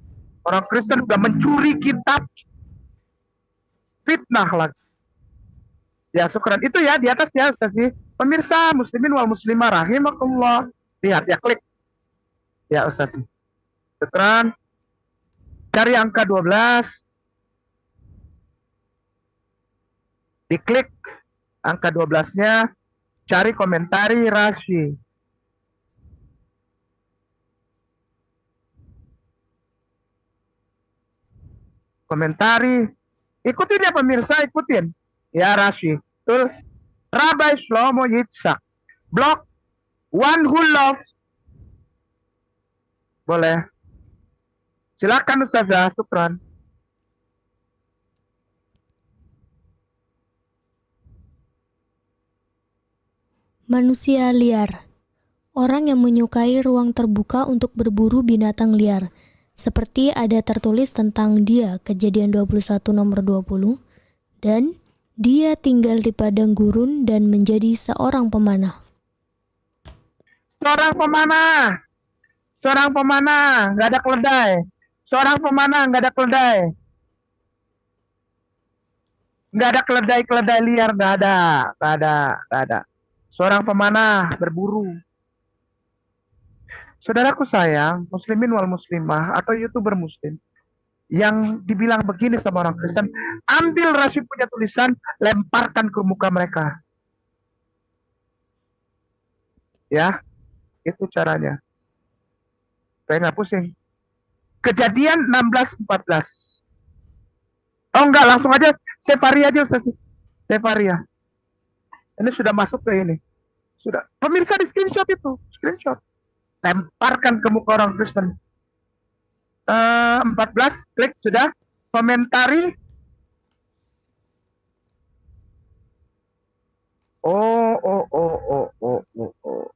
Orang Kristen sudah mencuri kitab. Fitnah lagi. Ya, syukran. Itu ya, di atas ya, Ustazi. Pemirsa, muslimin wal muslimah rahimakumullah. Lihat, ya, klik. Ya, Ustazi. Syukran. Cari angka 12. Diklik angka 12-nya. Cari komentari Rashi. Komentari. Ikutin ya pemirsa, ikutin. Ya Rashi. Tuh. Rabbi Shlomo Yitzhak. Blog One Who Loves. Boleh. Silakan Ustazah, syukran. Manusia liar. Orang yang menyukai ruang terbuka untuk berburu binatang liar. Seperti ada tertulis tentang dia, Kejadian 21 nomor 20. Dan dia tinggal di padang gurun dan menjadi seorang pemanah. Seorang pemanah, nggak ada keledai. Seorang pemanah, nggak ada keledai. Nggak ada keledai liar, nggak ada. Seorang pemanah berburu. Saudaraku sayang, muslimin wal muslimah atau YouTuber muslim yang dibilang begini sama orang Kristen, ambil Rashi punya tulisan, lemparkan ke muka mereka. Ya, itu caranya. Saya nggak pusing. Kejadian 16:14. Oh enggak, langsung aja Sefaria aja Ustaz. Sefaria. Ini sudah masuk ke ini. Sudah. Pemirsa di screenshot itu. Screenshot. Lemparkan ke muka orang Kristen. 14. Klik sudah. Komentari. Oh, oh, oh, oh, oh, oh, oh.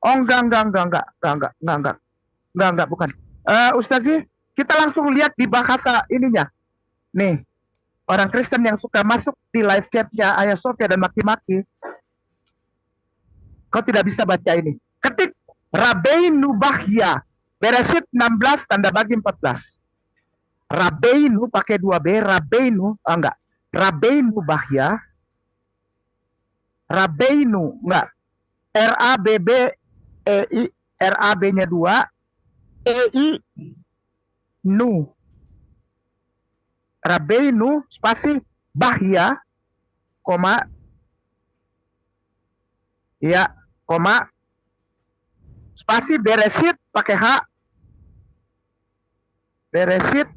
Oh, enggak, bukan. Ustazi, kita langsung lihat di bahasa ininya. Nih, orang Kristen yang suka masuk di live chatnya Ayah Sofia dan maki-maki, kau tidak bisa baca ini. Ketik Rabbeinu Bahya, Beresit 16, tanda bagi 14. Rabbeinu pakai 2B, Rabbeinu, enggak. Rabbeinu Bahya, Rabbeinu, enggak. R-A-B-B-E-I, R-A-B-nya 2, E-I, Nu. Rabbeinu, spasi, Bahya, koma, ya, koma, spasi Beresit pakai H, Beresit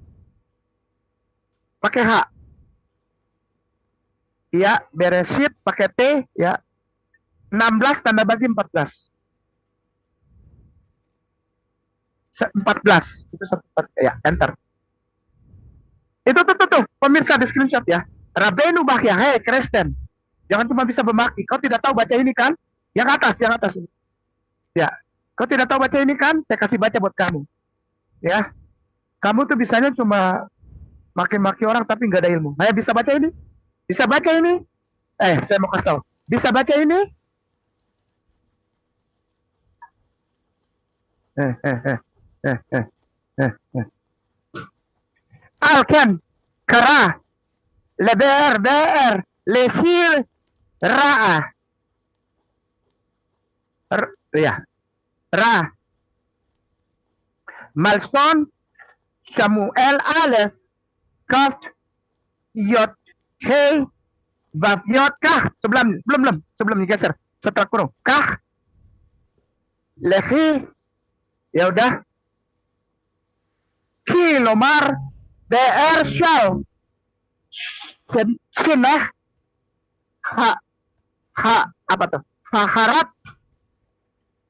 pakai H, ya, Beresit pakai T, ya, 16 tanda bagi 14. 14 itu ya, enter. Itu tuh, pemirsa di screenshot ya. Rabbeinu Bahya, hei Kristen, jangan cuma bisa memaki. Kau tidak tahu baca ini kan? Yang atas. Ya, kau tidak tahu baca ini kan? Saya kasih baca buat kamu. Ya, kamu tuh bisanya cuma maki-maki orang tapi nggak ada ilmu. Saya bisa baca ini? Bisa baca ini? Saya mau kasih tahu. Bisa baca ini? Alkan, kara, leber, lefir, ra'a. Ya, ra'a. Malson, Samuel, Alef, Kaf, Yot, He, Bab, Yot, Kah. Sebelum digeser. Setelah kurung. Kah, Lehi, ya udah. Kilomar, DR, Shal, Sinah, apa tuh? Haharat,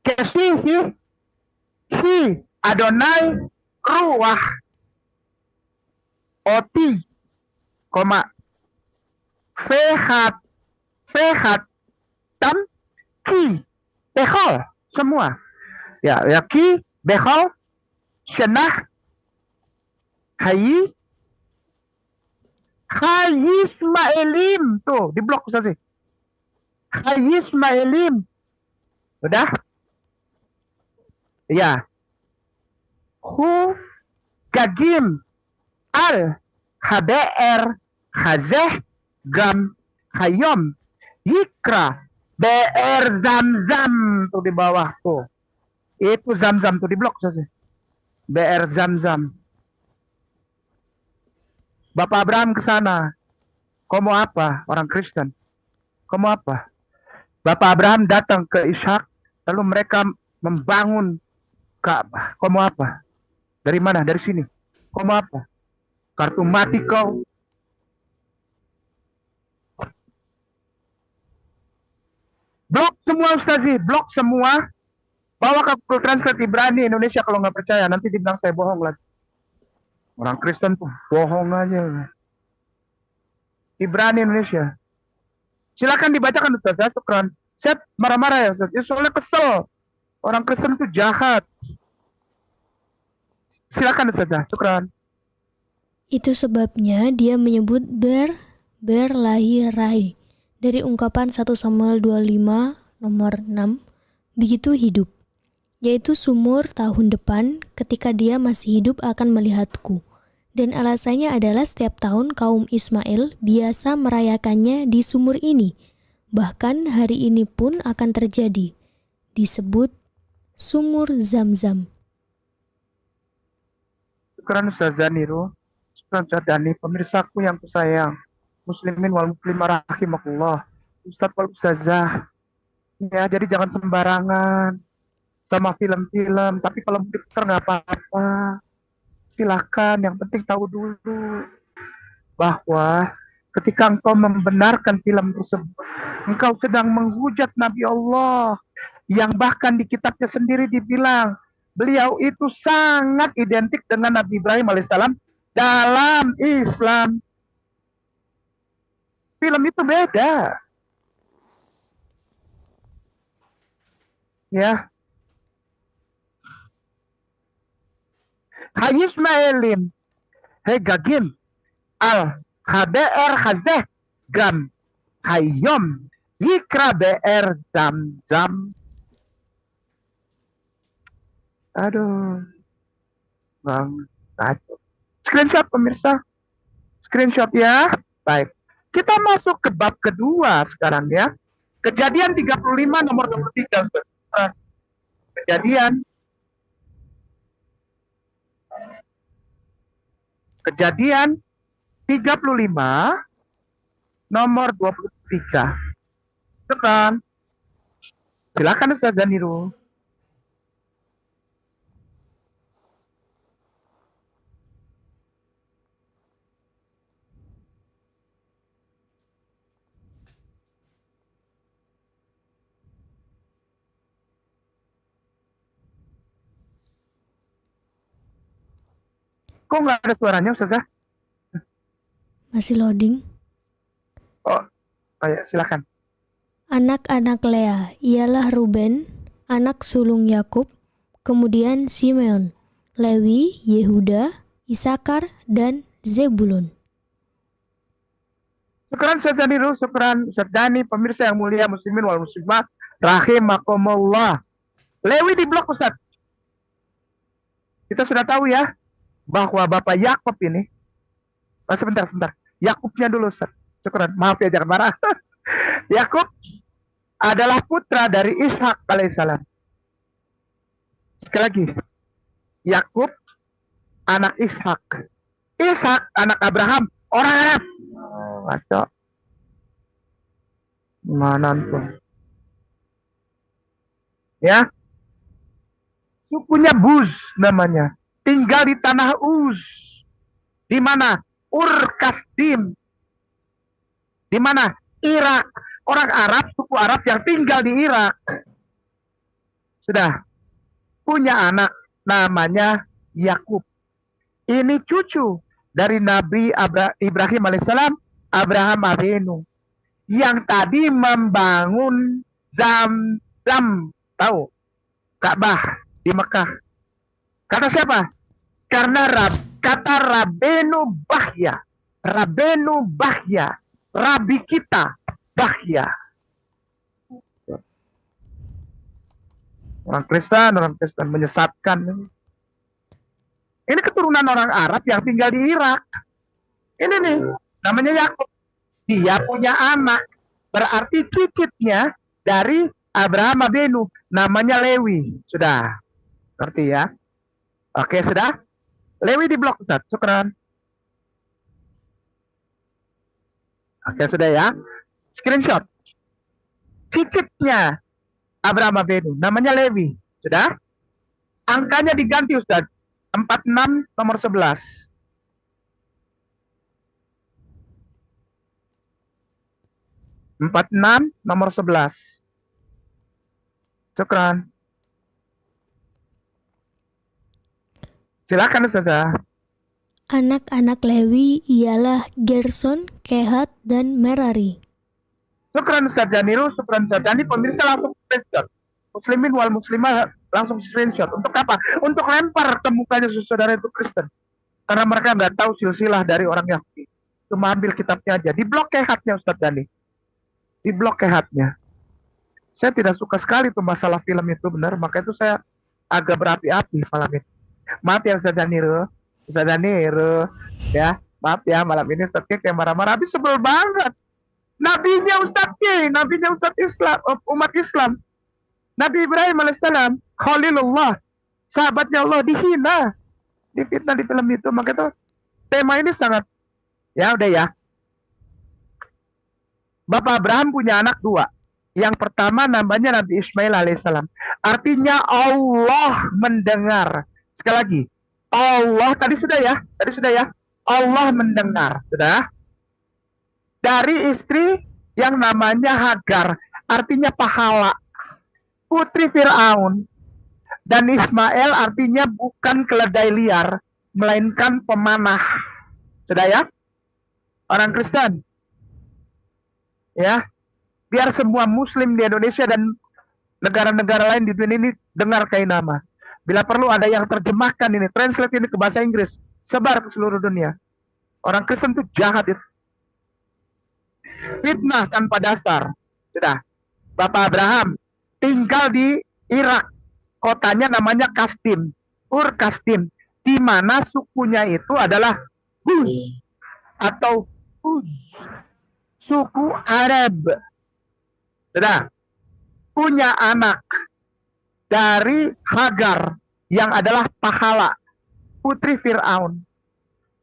Kesihi, Hi, Adonai, Ruah, Oti, koma, Fehat, Tam, Ki, Behol, semua. Ya, Ki, Behol, Shenah, Hayi, Ismailim, tuh di blok Ustaz sih. Ismailim, udah? Ya. Hu Gagim Al HBR Hazeh Gam Hayom Yikra BR Zamzam tuh di bawah tuh. Itu Zamzam tuh di blok Ustaz sih. BR Zamzam. Bapak Abraham ke sana. Kau mau apa? Orang Kristen. Kau mau apa? Bapak Abraham datang ke Ishak, lalu mereka membangun Ka'bah. Kau mau apa? Dari mana? Dari sini. Kau mau apa? Kartu mati kau. Blok semua Ustazi, blok semua. Bawa ke Google Translate Ibrani Indonesia kalau nggak percaya. Nanti dibilang saya bohong lagi. Orang Kristen tuh bohong aja. Ibrani Indonesia. Silakan dibacakan Ustaz, ya, syukran. Saya marah-marah ya Ustaz. Ya, soalnya kesel. Orang Kristen itu jahat. Silakan Ustaz, ya, syukran. Itu sebabnya dia menyebut berlahir-rai dari ungkapan 1 Samuel 25 nomor 6, begitu hidup, yaitu sumur tahun depan ketika dia masih hidup akan melihatku. Dan alasannya adalah setiap tahun kaum Ismail biasa merayakannya di sumur ini. Bahkan hari ini pun akan terjadi. Disebut sumur Zamzam. Syukran Ustaz Zaniru. Syukran Ustaz Dani. Pemirsaku yang kusayang. Muslimin wal muslimah rahimakumullah. Ustaz wal Ustazah. Ya, jadi jangan sembarangan sama film-film. Tapi kalau muter nggak apa-apa. Silahkan, yang penting tahu dulu bahwa ketika engkau membenarkan film tersebut, engkau sedang menghujat Nabi Allah yang bahkan di kitabnya sendiri dibilang beliau itu sangat identik dengan Nabi Ibrahim alaihissalam dalam Islam. film itu beda. Ya. Hayismaelim. Hegagim. Al HBR Hazeh Gam Hayom Yikra BR Jam. Aduh. Bang. Kacau. Screenshot pemirsa. Screenshot ya. Baik. Kita masuk ke bab kedua sekarang ya. Kejadian 35 nomor 23. Kejadian 35 nomor 23. Silakan Ustaz Zaniru. Kok nggak ada suaranya Ustazah? Masih loading. Oh ya, silakan. Anak-anak Lea ialah Ruben, anak sulung Yakub, kemudian Simeon, Lewi, Yehuda, Isakar, dan Zebulun. Syukran Ustaz Zaniru, syukran Ustaz Dani, pemirsa yang mulia muslimin wal muslimat, rahimakumullah. Lewi di blok Ustaz. Kita sudah tahu ya bahwa Bapak Yakub ini, sebentar. Yakubnya dulu Ustaz. Syukran, maaf ya jangan marah. Yakub adalah putra dari Ishak alaihissalam. Sekali lagi, Yakub anak Ishak. Ishak anak Abraham, orang Arab. Ngaco. Mana tuh? Ya. Sukunya Buz namanya. Tinggal di tanah Uz. Di mana? Ur Kasdim. Di mana? Irak. Orang Arab, suku Arab yang tinggal di Irak. Sudah. Punya anak namanya Yakub. Ini cucu dari Nabi Ibrahim alaihissalam, Abraham Avinu, yang tadi membangun Zamzam, tahu? Ka'bah di Mekah. Kata siapa? Karena kata Rabbenu Bahya. Rabbenu Bahya. Rabi kita Bahya. Orang Kristen menyesatkan. Ini keturunan orang Arab yang tinggal di Irak. Ini nih, namanya Yakub. Dia punya anak. Berarti cicitnya dari Abraham Abenu. Namanya Lewi. Sudah. Ngerti ya? Oke, sudah. Lewi di blok, Ustaz. Syukran. Oke, sudah ya. Screenshot. Cicitnya Abraham Abenu. Namanya Lewi. Sudah. Angkanya diganti, Ustaz. 46 nomor 11. 46 nomor 11. Syukran. Silakan Ustazah. Anak-anak Lewi ialah Gerson, Kehat, dan Merari. Syukran Ustaz Janiru, syukran Ustaz Jani. Pemirsa langsung screenshot. Muslimin wal muslimah langsung screenshot. Untuk apa? Untuk lempar ke mukanya saudara itu Kristen. Karena mereka nggak tahu silsilah dari orang Yahudi. Cuma ambil kitabnya aja. Di blok Kehatnya Ustaz Jani. Di blok Kehatnya. Saya tidak suka sekali tuh masalah film itu benar. Maka itu saya agak berapi-api malam ini. Maaf ya Ustaz Janiru. Ustaz Janiru. Ya, maaf ya malam ini Ustaz kayak marah-marah. Habis sebel banget. Nabinya Ustaz Nabinya Ustaz Islam, umat Islam. Nabi Ibrahim alaihissalam, Khalilullah, sahabatnya Allah dihina, difitnah di film itu. Maka itu tema ini sangat, ya udah ya. Bapak Abraham punya anak dua. Yang pertama namanya Nabi Ismail alaihissalam. Artinya Allah mendengar. Sekali lagi, Allah tadi sudah ya. Allah mendengar, sudah. Dari istri yang namanya Hagar, artinya pahala. Putri Fir'aun. Dan Ismail artinya bukan keledai liar, melainkan pemanah. Sudah ya? Orang Kristen. Ya, biar semua muslim di Indonesia dan negara-negara lain di dunia ini dengar Kainama. Bila perlu ada yang terjemahkan ini, translate ini ke bahasa Inggris, sebar ke seluruh dunia. Orang Kristen itu jahat itu. Fitnah tanpa dasar. Sudah. Bapak Abraham tinggal di Irak. Kotanya namanya Kasdim. Ur Kasdim. Di mana sukunya itu adalah Huz atau Huz. Suku Arab. Sudah. Punya anak dari Hagar yang adalah pahala. Putri Fir'aun.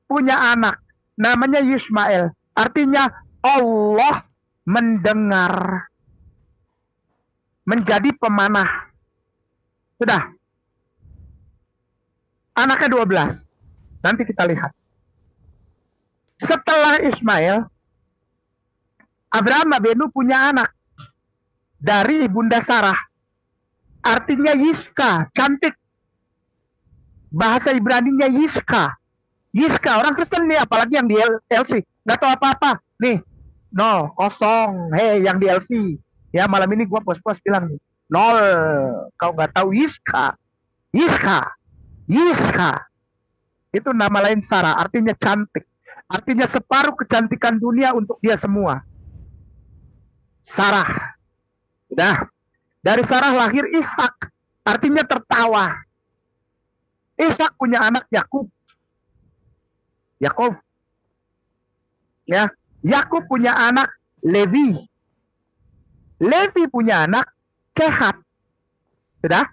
Punya anak. Namanya Yismael. Artinya Allah mendengar. Menjadi pemanah. Sudah. Anaknya 12. Nanti kita lihat. Setelah Ismail, Abraham Abenu punya anak dari ibunda Sarah. Artinya Yiska, cantik. Bahasa Ibraninya Yiska. Yiska, orang Kristen nih, apalagi yang di LC. Nggak tahu apa-apa. Nih, 0, kosong. Hei, yang di LC. Ya, malam ini gua pos-pos bilang nih. 0. Kau nggak tahu Yiska. Yiska. Yiska. Itu nama lain Sarah, artinya cantik. Artinya separuh kecantikan dunia untuk dia semua. Sarah. Sudah. Dari Sarah lahir Ishak. Artinya tertawa. Ishak punya anak Yakub. Yakub. Ya. Yakub punya anak Levi. Levi punya anak Kehat. Sudah.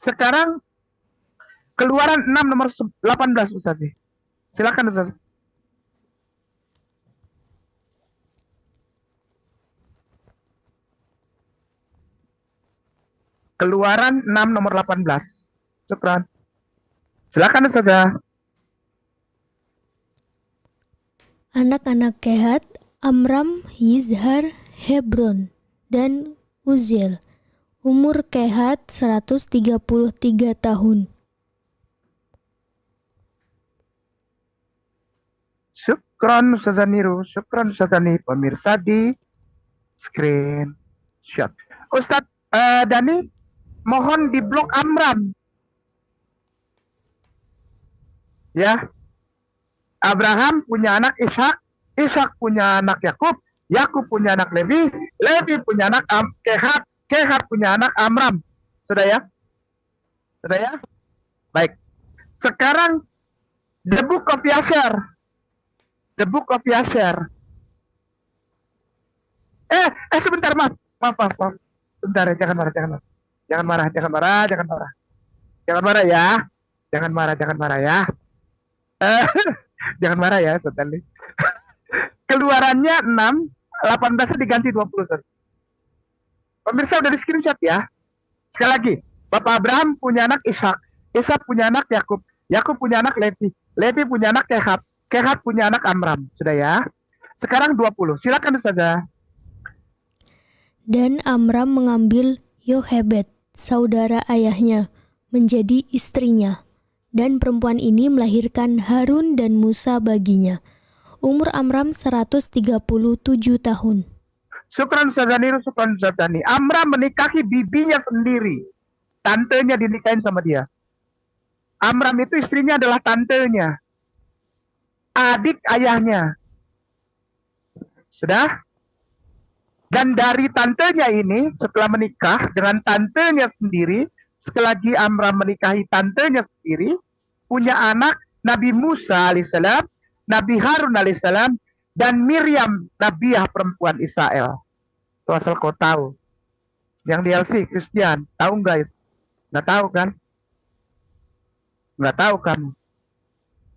Sekarang Keluaran 6 nomor 18 Ustaz. Silakan Ustaz. Keluaran 6 nomor 18. Syukran. Silakan Ustaz. Anak-anak Kehat, Amram, Yizhar, Hebron, dan Uziel. Umur Kehat 133 tahun. Syukran Ustazah Niru, syukran Ustazah Niru. Pemirsa di screenshot. Ustaz Dani, mohon di blok Amram. Ya. Abraham punya anak Ishak, Ishak punya anak Yakub, Yakub punya anak Levi, Levi punya anak Kehat, Kehat punya anak Amram. Sudah ya? Sudah ya? Baik. Sekarang the book of Yasher. The book of Yasher. Sebentar, maaf. Sebentar ya, jangan marah. Jangan marah ya. Jangan marah ya. Jangan marah ya, Ustaz. Keluarannya 6, 18 diganti 20. Ustaz. Pemirsa udah di screenshot ya. Sekali lagi, Bapak Abraham punya anak Ishak, Ishak punya anak Yakub, Yakub punya anak Levi, Levi punya anak Kehat, Kehat punya anak Amram. Sudah ya. Sekarang 20. Silakan Ustaz. Dan Amram mengambil Yohebed, saudara ayahnya, menjadi istrinya. Dan perempuan ini melahirkan Harun dan Musa baginya. Umur Amram 137 tahun. Syukran Ustaz Niru, syukran Ustaz Dani. Amram menikahi bibinya sendiri. Tantenya dinikahin sama dia. Amram itu istrinya adalah tantenya. Adik ayahnya. Sudah? Dan dari tantenya ini, setelah menikah dengan tantenya sendiri, sekali lagi Amram menikahi tantenya sendiri, punya anak Nabi Musa alaihissalam, Nabi Harun alaihissalam, dan Miriam, nabiah perempuan Israel. Itu asal kau tahu. Yang di LC, Christian, tahu nggak itu? Nggak tahu kan? Nggak tahu kan?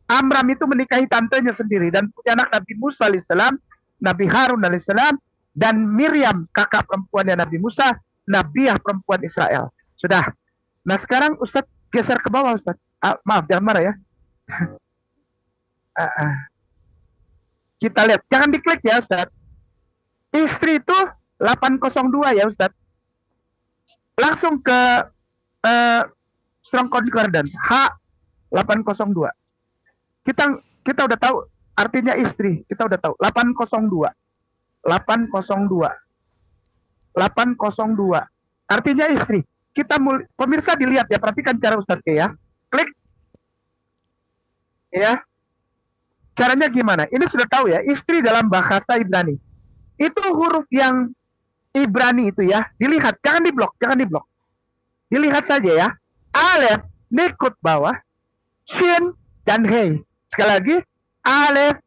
Amram itu menikahi tantenya sendiri dan punya anak Nabi Musa alaihissalam, Nabi Harun alaihissalam, dan Miriam, kakak perempuannya Nabi Musa, nabiah perempuan Israel. Sudah. Nah sekarang Ustadz geser ke bawah Ustadz. Maaf, jangan marah ya. Kita lihat, jangan diklik ya Ustadz. Istri itu 802 ya Ustadz. Langsung ke Strong Concordance H802. Kita udah tahu artinya istri, kita udah tahu 802. 802. 802. Artinya istri. Pemirsa dilihat ya, perhatikan cara Ustadz ya. Klik. Ya. Caranya gimana? Ini sudah tahu ya, istri dalam bahasa Ibrani. Itu huruf yang Ibrani itu ya. Dilihat, jangan diblok. Dilihat saja ya. Alef, nikut bawah, shin, dan hei. Sekali lagi, alef,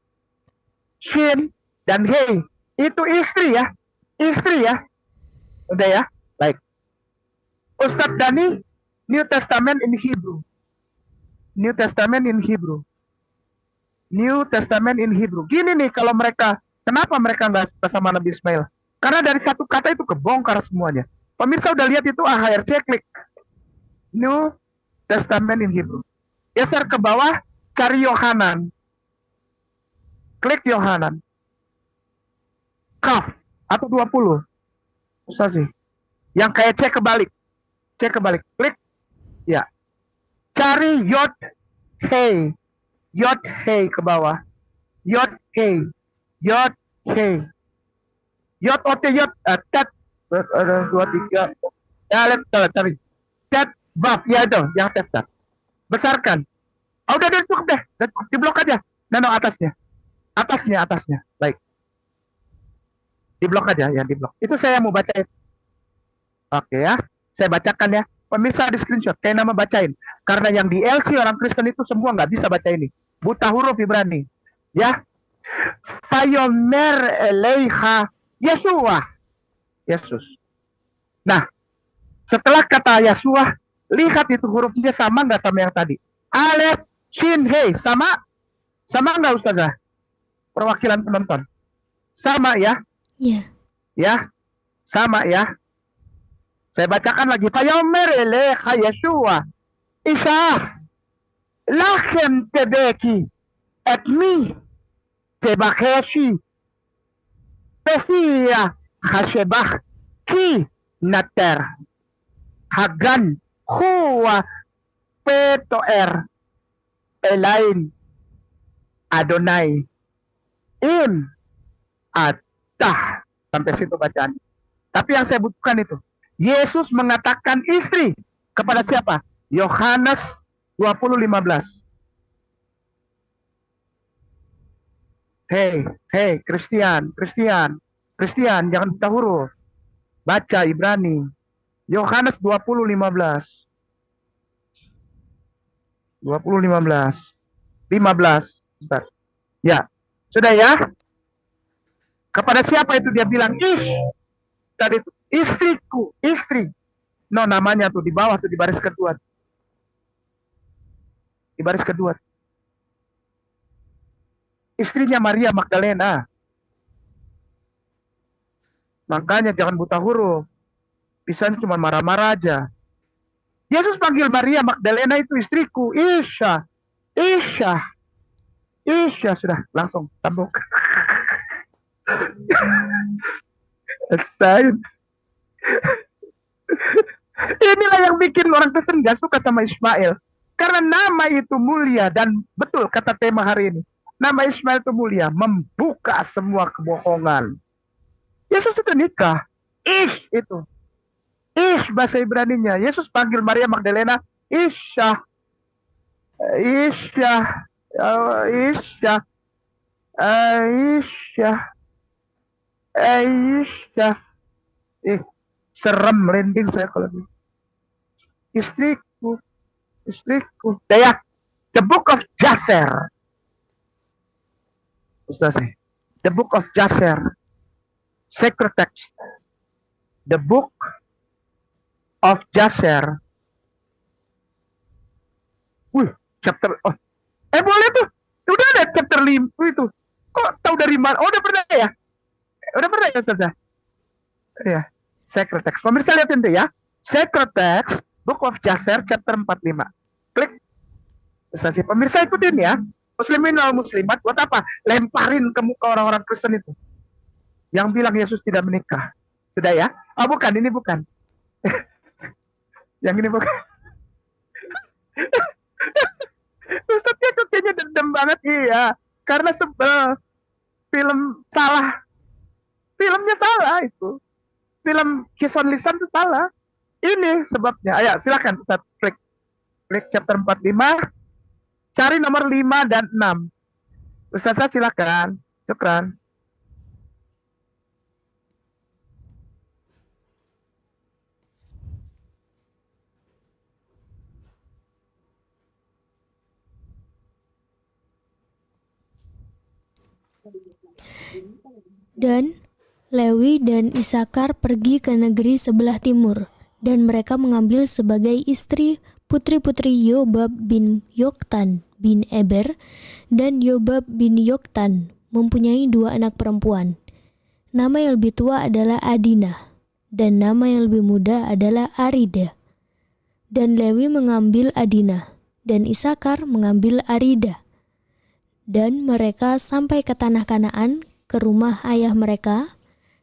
shin, dan hei. Itu istri ya. Istri ya. Udah ya? Baik. Ustadz Dani, New Testament in Hebrew. New Testament in Hebrew. New Testament in Hebrew. Gini nih kalau kenapa mereka nggak suka sama Nabi Ismail? Karena dari satu kata itu kebongkar semuanya. Pemirsa udah lihat itu AHRC, klik. New Testament in Hebrew. Geser ke bawah, cari Yohanan. Klik Yohanan. Kaf, atau 20. Susah sih. Yang kayak C kebalik. Klik. Ya. Cari Yod, Hei. Yod, Hei ke bawah. Yod, Hei. Yod, Hei. Yod, Ote, Yod. Tet. 2, 3. Ya, lihat. Cari. Tet, Bab. Ya itu. Yang tet. Besarkan. Oh, udah cukup deh. Diblok aja. Nano atasnya. Atasnya. Baik. Diblok aja. Ya, diblok. Itu saya mau bacain. Oke ya. Saya bacakan ya. Pemirsa di screenshot, kayak nama bacain. Karena yang di LC orang Kristen itu semua nggak bisa baca ini. Buta huruf Ibrani. Ya. Fayomer Eleiha Yeshua. Yesus. Nah, setelah kata Yeshua, lihat itu hurufnya sama nggak sama yang tadi? Alef, Shin, Hei. Sama? Sama nggak Ustazah? Perwakilan penonton. Sama ya? Iya. Ya. Sama ya? Saya bacakan lagi. Fayomer Eleiha Yeshua. Isa. Lachem tebeki. Et mi. Tebakeshi. Pefia. Hashebach. Ki. Nater. Hagan. Huwa. Petoer. Elain. Adonai. Im. Atah. Sampai situ bacaan. Tapi yang saya butuhkan itu. Yesus mengatakan istri kepada siapa? Yohanes 20:15. Hei, Christian, jangan buta huruf. Baca Ibrani. Yohanes 20:15. 15. Ustaz. Ya, sudah ya? Kepada siapa itu dia bilang tadi itu istriku, istri. No, namanya tuh di bawah tuh di baris kedua. Istrinya Maria Magdalena. Makanya jangan buta huruf. Bisa cuma marah-marah aja. Yesus panggil Maria Magdalena itu istriku, Isya. Sudah langsung sambung. Inilah yang bikin orang Kristen gak suka sama Ismail. Karena nama itu mulia dan betul kata tema hari ini. Nama Ismail itu mulia, membuka semua kebohongan. Yesus itu nikah. Itu. Bahasa Ibraninya. Yesus panggil Maria Magdalena Isya. Serem merinding saya kalau ini. Istriku. Daya. The Book of Jasher. Ustaz, The Book of Jasher. Sacred text. The Book of Jasher. Chapter. Boleh tuh. Udah ada chapter 5 itu. Kok tahu dari mana? Udah pernah ya? Ustaz? Ya. Sacred text. Pemirsa lihatin tuh ya. Sacred text, Book of Jasher, chapter 45. Klik. Pemirsa ikutin ya. Muslimin wal muslimat, buat apa? Lemparin ke muka orang-orang Kristen itu. Yang bilang Yesus tidak menikah. Sudah ya? Bukan, ini bukan. Yang ini bukan. Ustaznya tuh kayaknya dendam banget, iya. Karena sebel. Film salah. Filmnya salah itu. Film Kison Lisan itu salah. Ini sebabnya. Ayo silakan Ustaz klik chapter 45, cari nomor 5 dan 6. Ustazah silakan. Syukran. Dan Lewi dan Isakar pergi ke negeri sebelah timur, dan mereka mengambil sebagai istri putri-putri Yobab bin Yoktan bin Eber, dan Yobab bin Yoktan mempunyai 2 anak perempuan. Nama yang lebih tua adalah Adinah, dan nama yang lebih muda adalah Arida. Dan Lewi mengambil Adinah, dan Isakar mengambil Arida. Dan mereka sampai ke tanah Kanaan, ke rumah ayah mereka,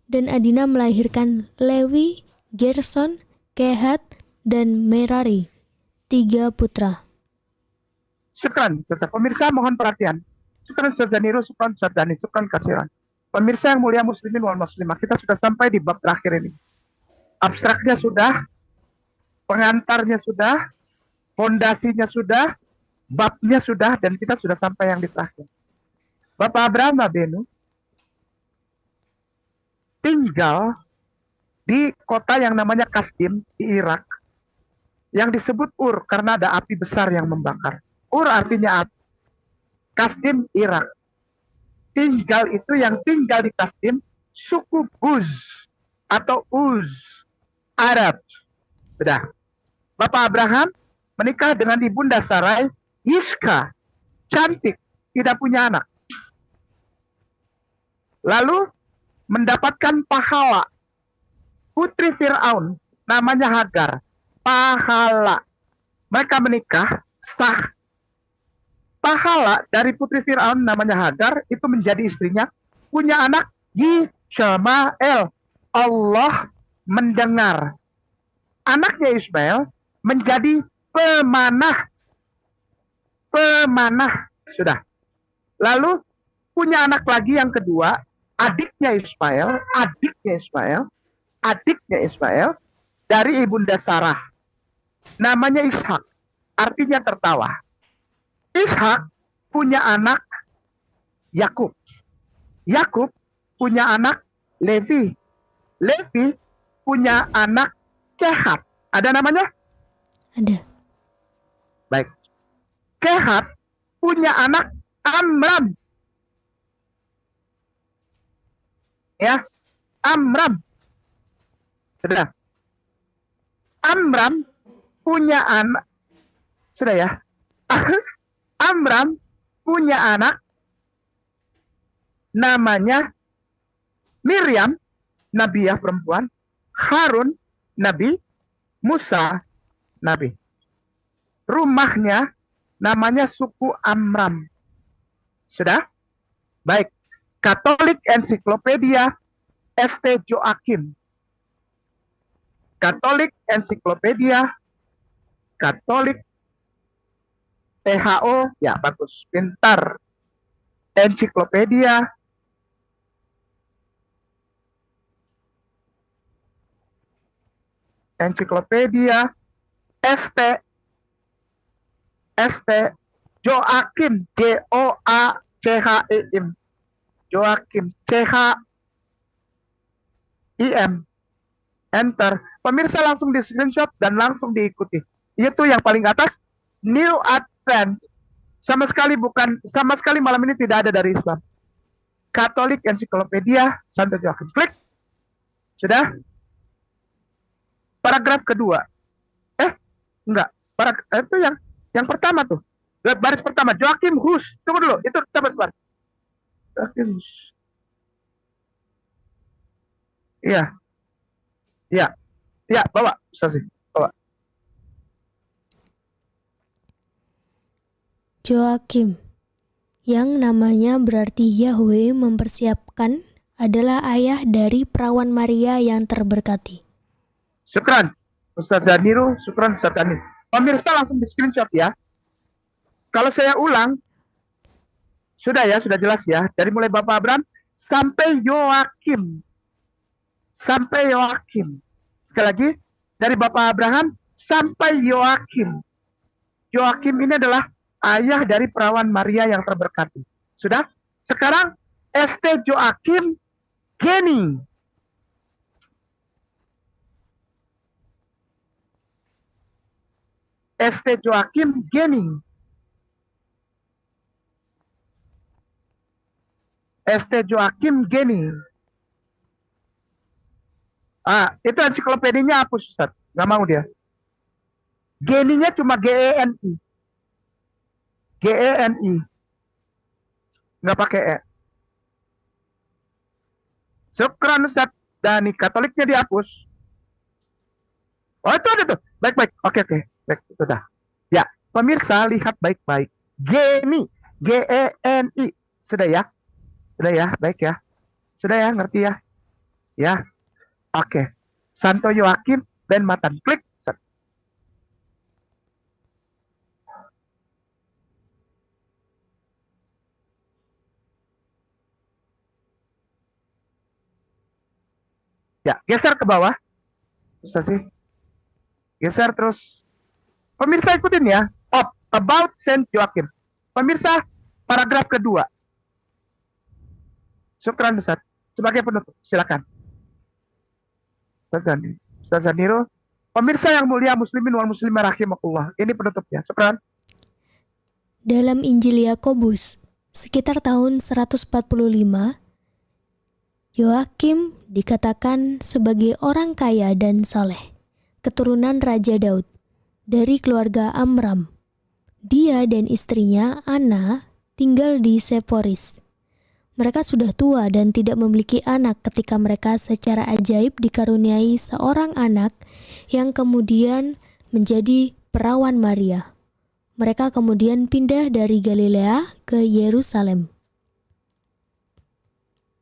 dan Adinah melahirkan Lewi, Gerson, Kehat, dan Merari, 3 putra. Syukran, pemirsa mohon perhatian. Syukran Ustaz Niru, syukran Ustaz Dani, syukran kasihan. Pemirsa yang mulia muslimin wal muslimah, kita sudah sampai di bab terakhir ini. Abstraknya sudah, pengantarnya sudah, fondasinya sudah, babnya sudah, dan kita sudah sampai yang di terakhir. Bapak Abraham Abenu tinggal di kota yang namanya Kasdim di Irak, yang disebut Ur karena ada api besar yang membakar. Ur artinya api. Kasdim Irak. Tinggal itu yang tinggal di Kasdim suku Buz atau Uz Arab. Sudah. Bapak Abraham menikah dengan ibunda Sarai, Yiska, cantik, tidak punya anak. Lalu mendapatkan pahala putri Fir'aun, namanya Hagar. Pahala. Mereka menikah, sah. Pahala dari putri Fir'aun, namanya Hagar, itu menjadi istrinya, punya anak Yishmael. Allah mendengar. Anaknya Ismail menjadi pemanah. Pemanah. Sudah. Lalu punya anak lagi yang kedua, adiknya Ismail dari ibunda Sarah. Namanya Ishak, artinya tertawa. Ishak punya anak Yakub. Yakub punya anak Levi. Levi punya anak Kehat. Ada namanya? Ada. Baik. Kehat punya anak Amram. Ya, Amram. Sudah. Amram punya anak. Sudah ya. Amram punya anak namanya Miriam, Nabiyah perempuan, Harun, Nabi, Musa, Nabi. Rumahnya namanya suku Amram. Sudah? Baik. Katolik Ensiklopedia St. Joachim. Katolik Ensiklopedia, Katolik THO, ya bagus, pintar. Ensiklopedia, ST Joachim, Joachim, Joachim, CHIM, enter. Pemirsa langsung di screenshot dan langsung diikuti. Itu yang paling atas, New Advent. Sama sekali malam ini tidak ada dari Islam. Katolik Ensiklopedia Santo Joachim. Klik. Sudah? Paragraf kedua. Enggak. Itu yang pertama tuh. Baris pertama, Joachim Hus. Tunggu dulu, itu sebentar. Joachim Hus. Iya. Iya. Iya, bawa. Ustaz, bawa. Joachim, yang namanya berarti Yahweh mempersiapkan, adalah ayah dari perawan Maria yang terberkati. Syukran, Ustaz Zaniru, syukran Ustaz Dani. Pemirsa langsung di screenshot ya. Kalau saya ulang, sudah ya, sudah jelas ya. Dari mulai Bapak Abraham sampai Joachim. sampai Yoakim. Sekali lagi, dari Bapak Abraham sampai Yoakim. Yoakim ini adalah ayah dari perawan Maria yang terberkati. Sudah? Sekarang ST Joakim Geni. ST Joakim Geni. ST Joakim Geni. Itu ensiklopedinya hapus, Ustaz. Nggak mau dia. Geninya cuma Geni. Geni. Nggak pakai E. Syukran, Ustaz. Dan Katoliknya dihapus. Oh, itu ada tuh. Baik-baik. Oke. Baik, sudah. Ya, pemirsa lihat baik-baik. Geni. Geni. Sudah ya? Sudah ya? Baik ya? Sudah ya? Ngerti ya? Ya. Oke. Santo Yoakim dan Matan. Klik. Ya, geser ke bawah. Bisa sih. Geser terus. Pemirsa ikutin ya. About Saint Joachim. Pemirsa, paragraf kedua. Syukran, Ustaz. Sebagai penutup, silakan. Ustaz Zaniro. Pemirsa yang mulia muslimin wal muslimah rahimakumullah. Ini penutupnya. Syukran. Dalam Injil Yakobus, sekitar tahun 145, Yoakim dikatakan sebagai orang kaya dan saleh, keturunan Raja Daud, dari keluarga Amram. Dia dan istrinya, Anna, tinggal di Seporis. Mereka sudah tua dan tidak memiliki anak ketika mereka secara ajaib dikaruniai seorang anak yang kemudian menjadi perawan Maria. Mereka kemudian pindah dari Galilea ke Yerusalem.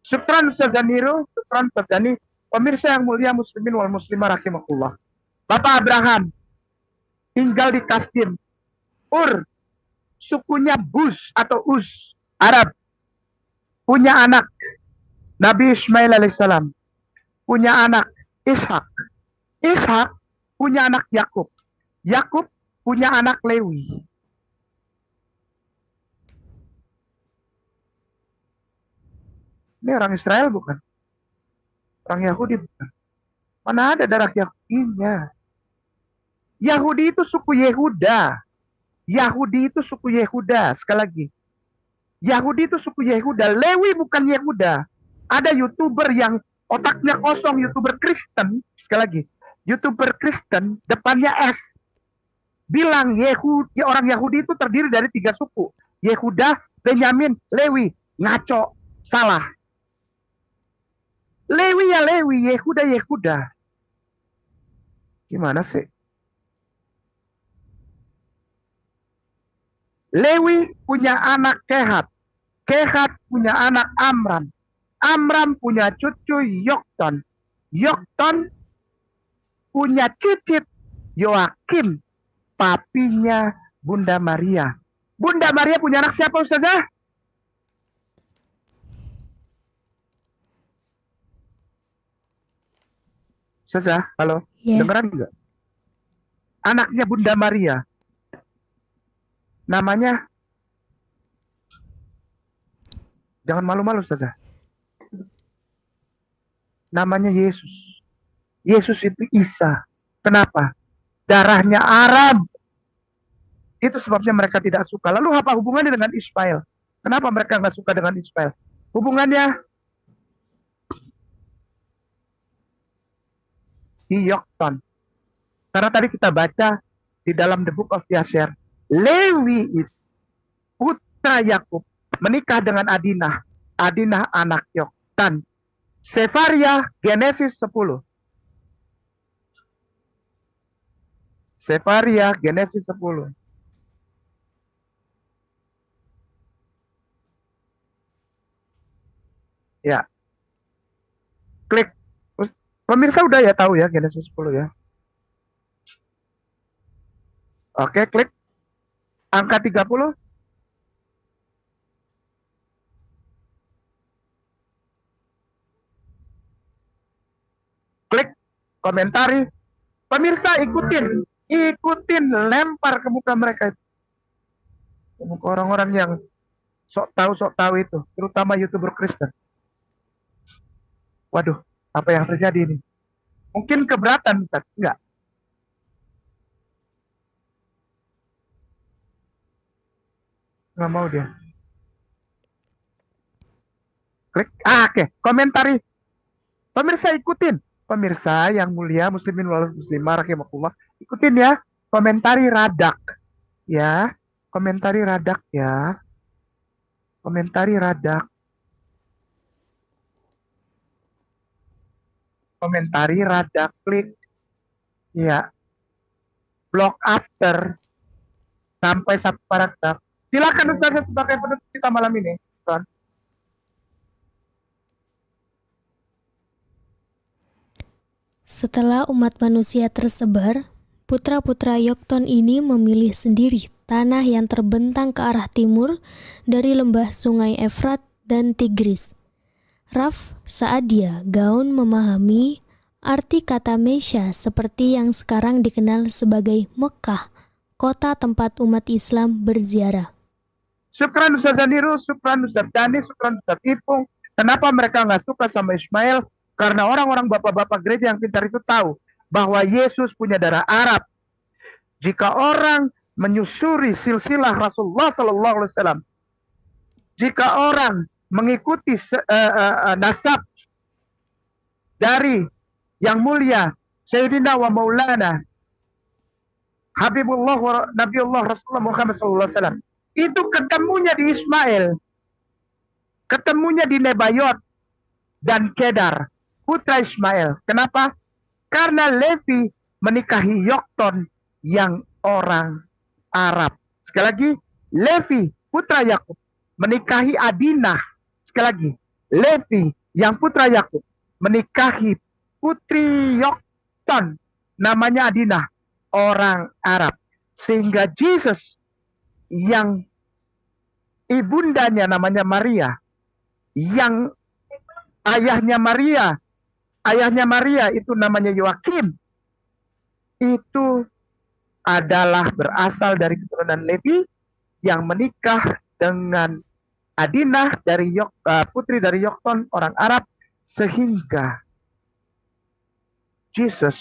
Syukran Ustaz Zaniro, syukran Ustaz Zani. Pemirsa yang mulia muslimin wal muslimah rahimakumullah. Bapak Abraham tinggal di Kasdim. Sukunya Bus atau Us, Arab. Punya anak Nabi Ismail alaihissalam. Punya anak Ishak. Ishak punya anak Yakub. Yakub punya anak Lewi. Ini orang Israel bukan? Orang Yahudi bukan? Mana ada darah Yahudinya? Yahudi itu suku Yehuda. Yahudi itu suku Yehuda. Sekali lagi. Yahudi itu suku Yehuda. Lewi bukan Yehuda. Ada YouTuber yang otaknya kosong. YouTuber Kristen. Sekali lagi. YouTuber Kristen. Depannya S. Bilang Yahudi, orang Yahudi itu terdiri dari 3 suku. Yehuda, Benyamin, Lewi. Ngaco. Salah. Lewi ya Lewi, Yehuda Yehuda. Gimana sih? Lewi punya anak Kehat. Kehat punya anak Amram. Amram punya cucu Yokton. Yokton punya cicit Yoakim, papinya Bunda Maria. Bunda Maria punya anak siapa, Ustazah? Ustazah, halo? Yeah. Dengeran enggak? Anaknya Bunda Maria. Namanya, jangan malu-malu, Ustazah. Namanya Yesus. Yesus itu Isa. Kenapa? Darahnya Arab. Itu sebabnya mereka tidak suka. Lalu apa hubungannya dengan Ismail? Kenapa mereka nggak suka dengan Ismail? Hubungannya Yokton. Karena tadi kita baca di dalam The Book of Yasher, Lewi itu putra Yakub menikah dengan Adinah. Adinah anak Yoktan. Sefaria Genesis 10. Sefaria Genesis 10. Ya. Klik. Pemirsa udah ya tahu ya Genesis 10 ya. Oke, klik. Angka 30. klik, komentari. Pemirsa ikutin, lempar ke muka mereka itu. Ke muka orang-orang yang sok tahu itu, terutama YouTuber Kristen. Waduh, apa yang terjadi ini? Mungkin keberatan, Ustaz? Enggak. Nggak mau dia. Klik. Oke. Komentari. Pemirsa ikutin. Pemirsa yang mulia, muslimin wal muslimah rahimakumullah, ikutin ya. Komentari radak. Ya. Komentari radak ya. Komentari radak. Komentari radak. Klik. Ya. Block after. Sampai satu paragraf. Silakan Ustaz sebagai penutup kita malam ini. Ustaz. Setelah umat manusia tersebar, putra-putra Yokton ini memilih sendiri tanah yang terbentang ke arah timur dari lembah sungai Efrat dan Tigris. Raf Saadia Gaon memahami arti kata Mesya seperti yang sekarang dikenal sebagai Mekah, kota tempat umat Islam berziarah. Syukran Ustaz Zaniru, syukran Ustaz Dani, syukran Ustaz Ipung. Kenapa mereka nggak suka sama Ismail? Karena orang-orang bapak-bapak gereja yang pintar itu tahu bahwa Yesus punya darah Arab. Jika orang menyusuri silsilah Rasulullah Sallallahu Alaihi Wasallam, jika orang mengikuti nasab dari yang mulia Sayyidina wa Maulana Habibullah wa Nabiullah Rasulullah Muhammad Sallallahu Alaihi Wasallam, itu ketemunya di Ismail, ketemunya di Nebayot dan Kedar, putra Ismail. Kenapa? Karena Levi menikahi Yokton yang orang Arab. Sekali lagi, Levi putra Yakub menikahi Adinah. Sekali lagi, Levi yang putra Yakub menikahi putri Yokton, namanya Adinah, orang Arab. Sehingga Yesus yang ibundanya namanya Maria, yang ayahnya Maria itu namanya Yoakim, itu adalah berasal dari keturunan Levi yang menikah dengan Adinah dari putri dari Yokton, orang Arab, sehingga Yesus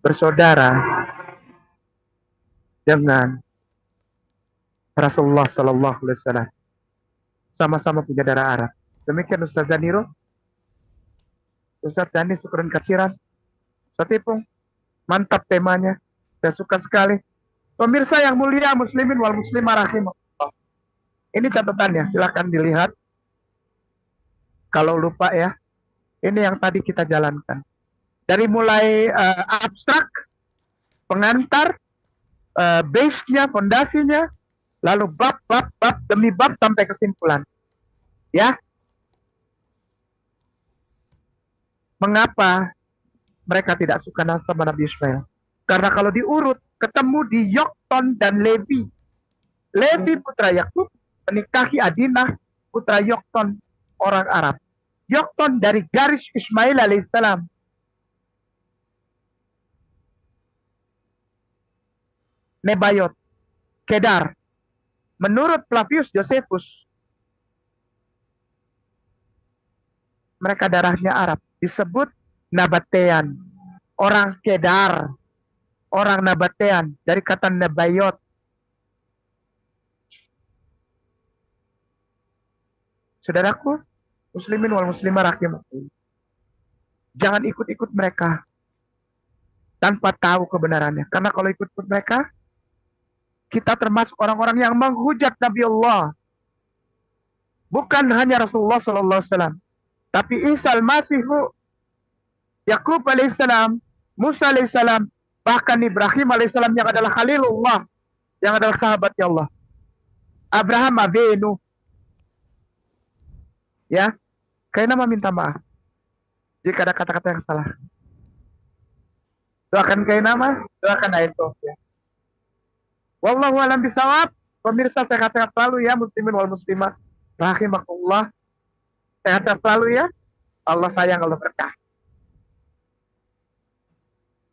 bersaudara dengan Rasulullah Sallallahu Alaihi Wasallam, sama-sama punya darah Arab. Demikian Ustaz Zaniro, Ustaz Dani, syukuran kasiran, Ustaz Ipung, mantap temanya, saya suka sekali. Pemirsa yang mulia, muslimin wal muslimah rahimahullah, ini catatannya, silakan dilihat. Kalau lupa ya, ini yang tadi kita jalankan. Dari mulai abstrak, pengantar, base-nya, fondasinya, lalu bab demi bab sampai kesimpulan. Ya. Mengapa mereka tidak suka sama Nabi Ismail? Karena kalau diurut, ketemu di Yokton dan Levi. Levi putra Yakub menikahi Adinah putra Yokton, orang Arab. Yokton dari garis Ismail alaihissalam. Nebayot, Kedar. Menurut Flavius Josephus, mereka darahnya Arab. Disebut Nabatean, orang Kedar, orang Nabatean, dari kata Nebayot. Saudaraku, muslimin wal muslimah rahimakumullah, jangan ikut-ikut mereka tanpa tahu kebenarannya. Karena kalau ikut-ikut mereka, kita termasuk orang-orang yang menghujat Nabi Allah. Bukan hanya Rasulullah Sallallahu Alaihi Wasallam, tapi Isa al-Masih, Yakub alaihissalam, Musa alaihissalam, bahkan Ibrahim alaihissalam yang adalah Khalilullah, yang adalah sahabatnya Allah, Abraham Avinu. Ya, kayaknya minta maaf jika ada kata-kata yang salah. Doakan kayaknya doakan ayat ya. Wallahu a'lam bishawab. Pemirsa sehat-sehat selalu ya, muslimin wal muslimah rahimakumullah. Sehat-sehat selalu ya. Allah sayang, Allah berkah.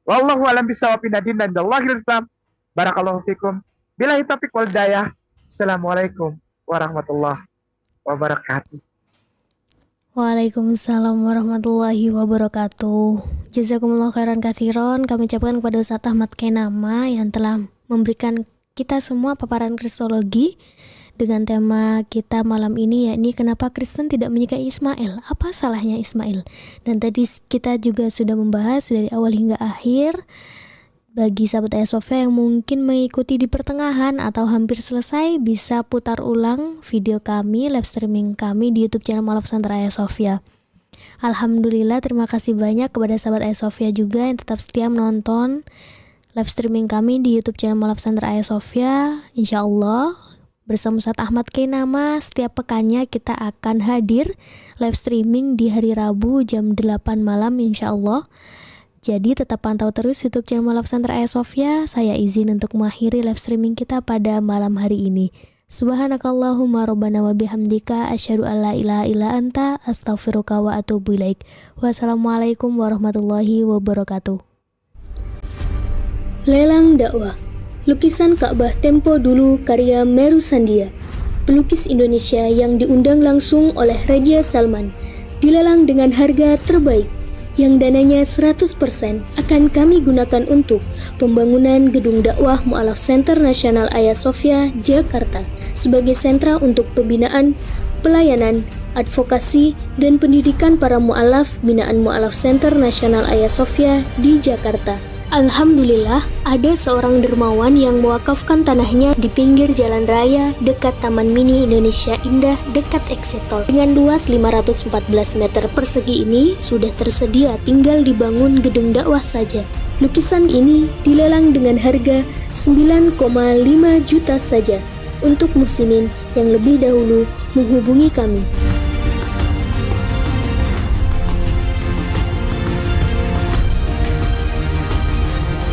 Wallahu a'lam bishawab. Nadin dan Allahil Islam. Barakallahu fikum. Billahi taufiq wal hidayah. Assalamualaikum warahmatullahi wabarakatuh. Waalaikumsalam warahmatullahi wabarakatuh. Jazakumullah khairan katsiran. Kami ucapkan kepada Ustaz Ahmad Kenama yang telah memberikan kita semua paparan kristologi dengan tema kita malam ini, yakni kenapa Kristen tidak menyukai Ismail, apa salahnya Ismail. Dan tadi kita juga sudah membahas dari awal hingga akhir. Bagi sahabat Ayasofya yang mungkin mengikuti di pertengahan atau hampir selesai, bisa putar ulang video kami, live streaming kami di YouTube channel Mu'alaf Center Ayasofya. Alhamdulillah, terima kasih banyak kepada sahabat Ayasofya juga yang tetap setia menonton live streaming kami di YouTube channel Mu'alaf Center Ayasofya. Insyaallah bersama Ustaz Ahmad Kenama setiap pekannya kita akan hadir live streaming di hari Rabu jam 8 malam insyaallah. Jadi tetap pantau terus YouTube channel Mu'alaf Center Ayasofya. Saya izin untuk mengakhiri live streaming kita pada malam hari ini. Subhanakallahumma rabbana wa bihamdika asyhadu an la ilaha illa anta astaghfiruka wa atubu ilaik. Wassalamualaikum warahmatullahi wabarakatuh. Lelang dakwah. Lukisan Ka'bah Tempo Dulu karya Meru Sandia. Pelukis Indonesia yang diundang langsung oleh Raja Salman. Dilelang dengan harga terbaik, yang dananya 100% akan kami gunakan untuk pembangunan gedung dakwah Mu'alaf Center Nasional Ayasofya, Jakarta sebagai sentra untuk pembinaan, pelayanan, advokasi, dan pendidikan para mu'alaf binaan Mu'alaf Center Nasional Ayasofya di Jakarta. Alhamdulillah, ada seorang dermawan yang mewakafkan tanahnya di pinggir jalan raya dekat Taman Mini Indonesia Indah dekat Exit Tol. Dengan luas 514 meter persegi ini sudah tersedia, tinggal dibangun gedung dakwah saja. Lukisan ini dilelang dengan harga 9,5 juta saja untuk muslimin yang lebih dahulu menghubungi kami.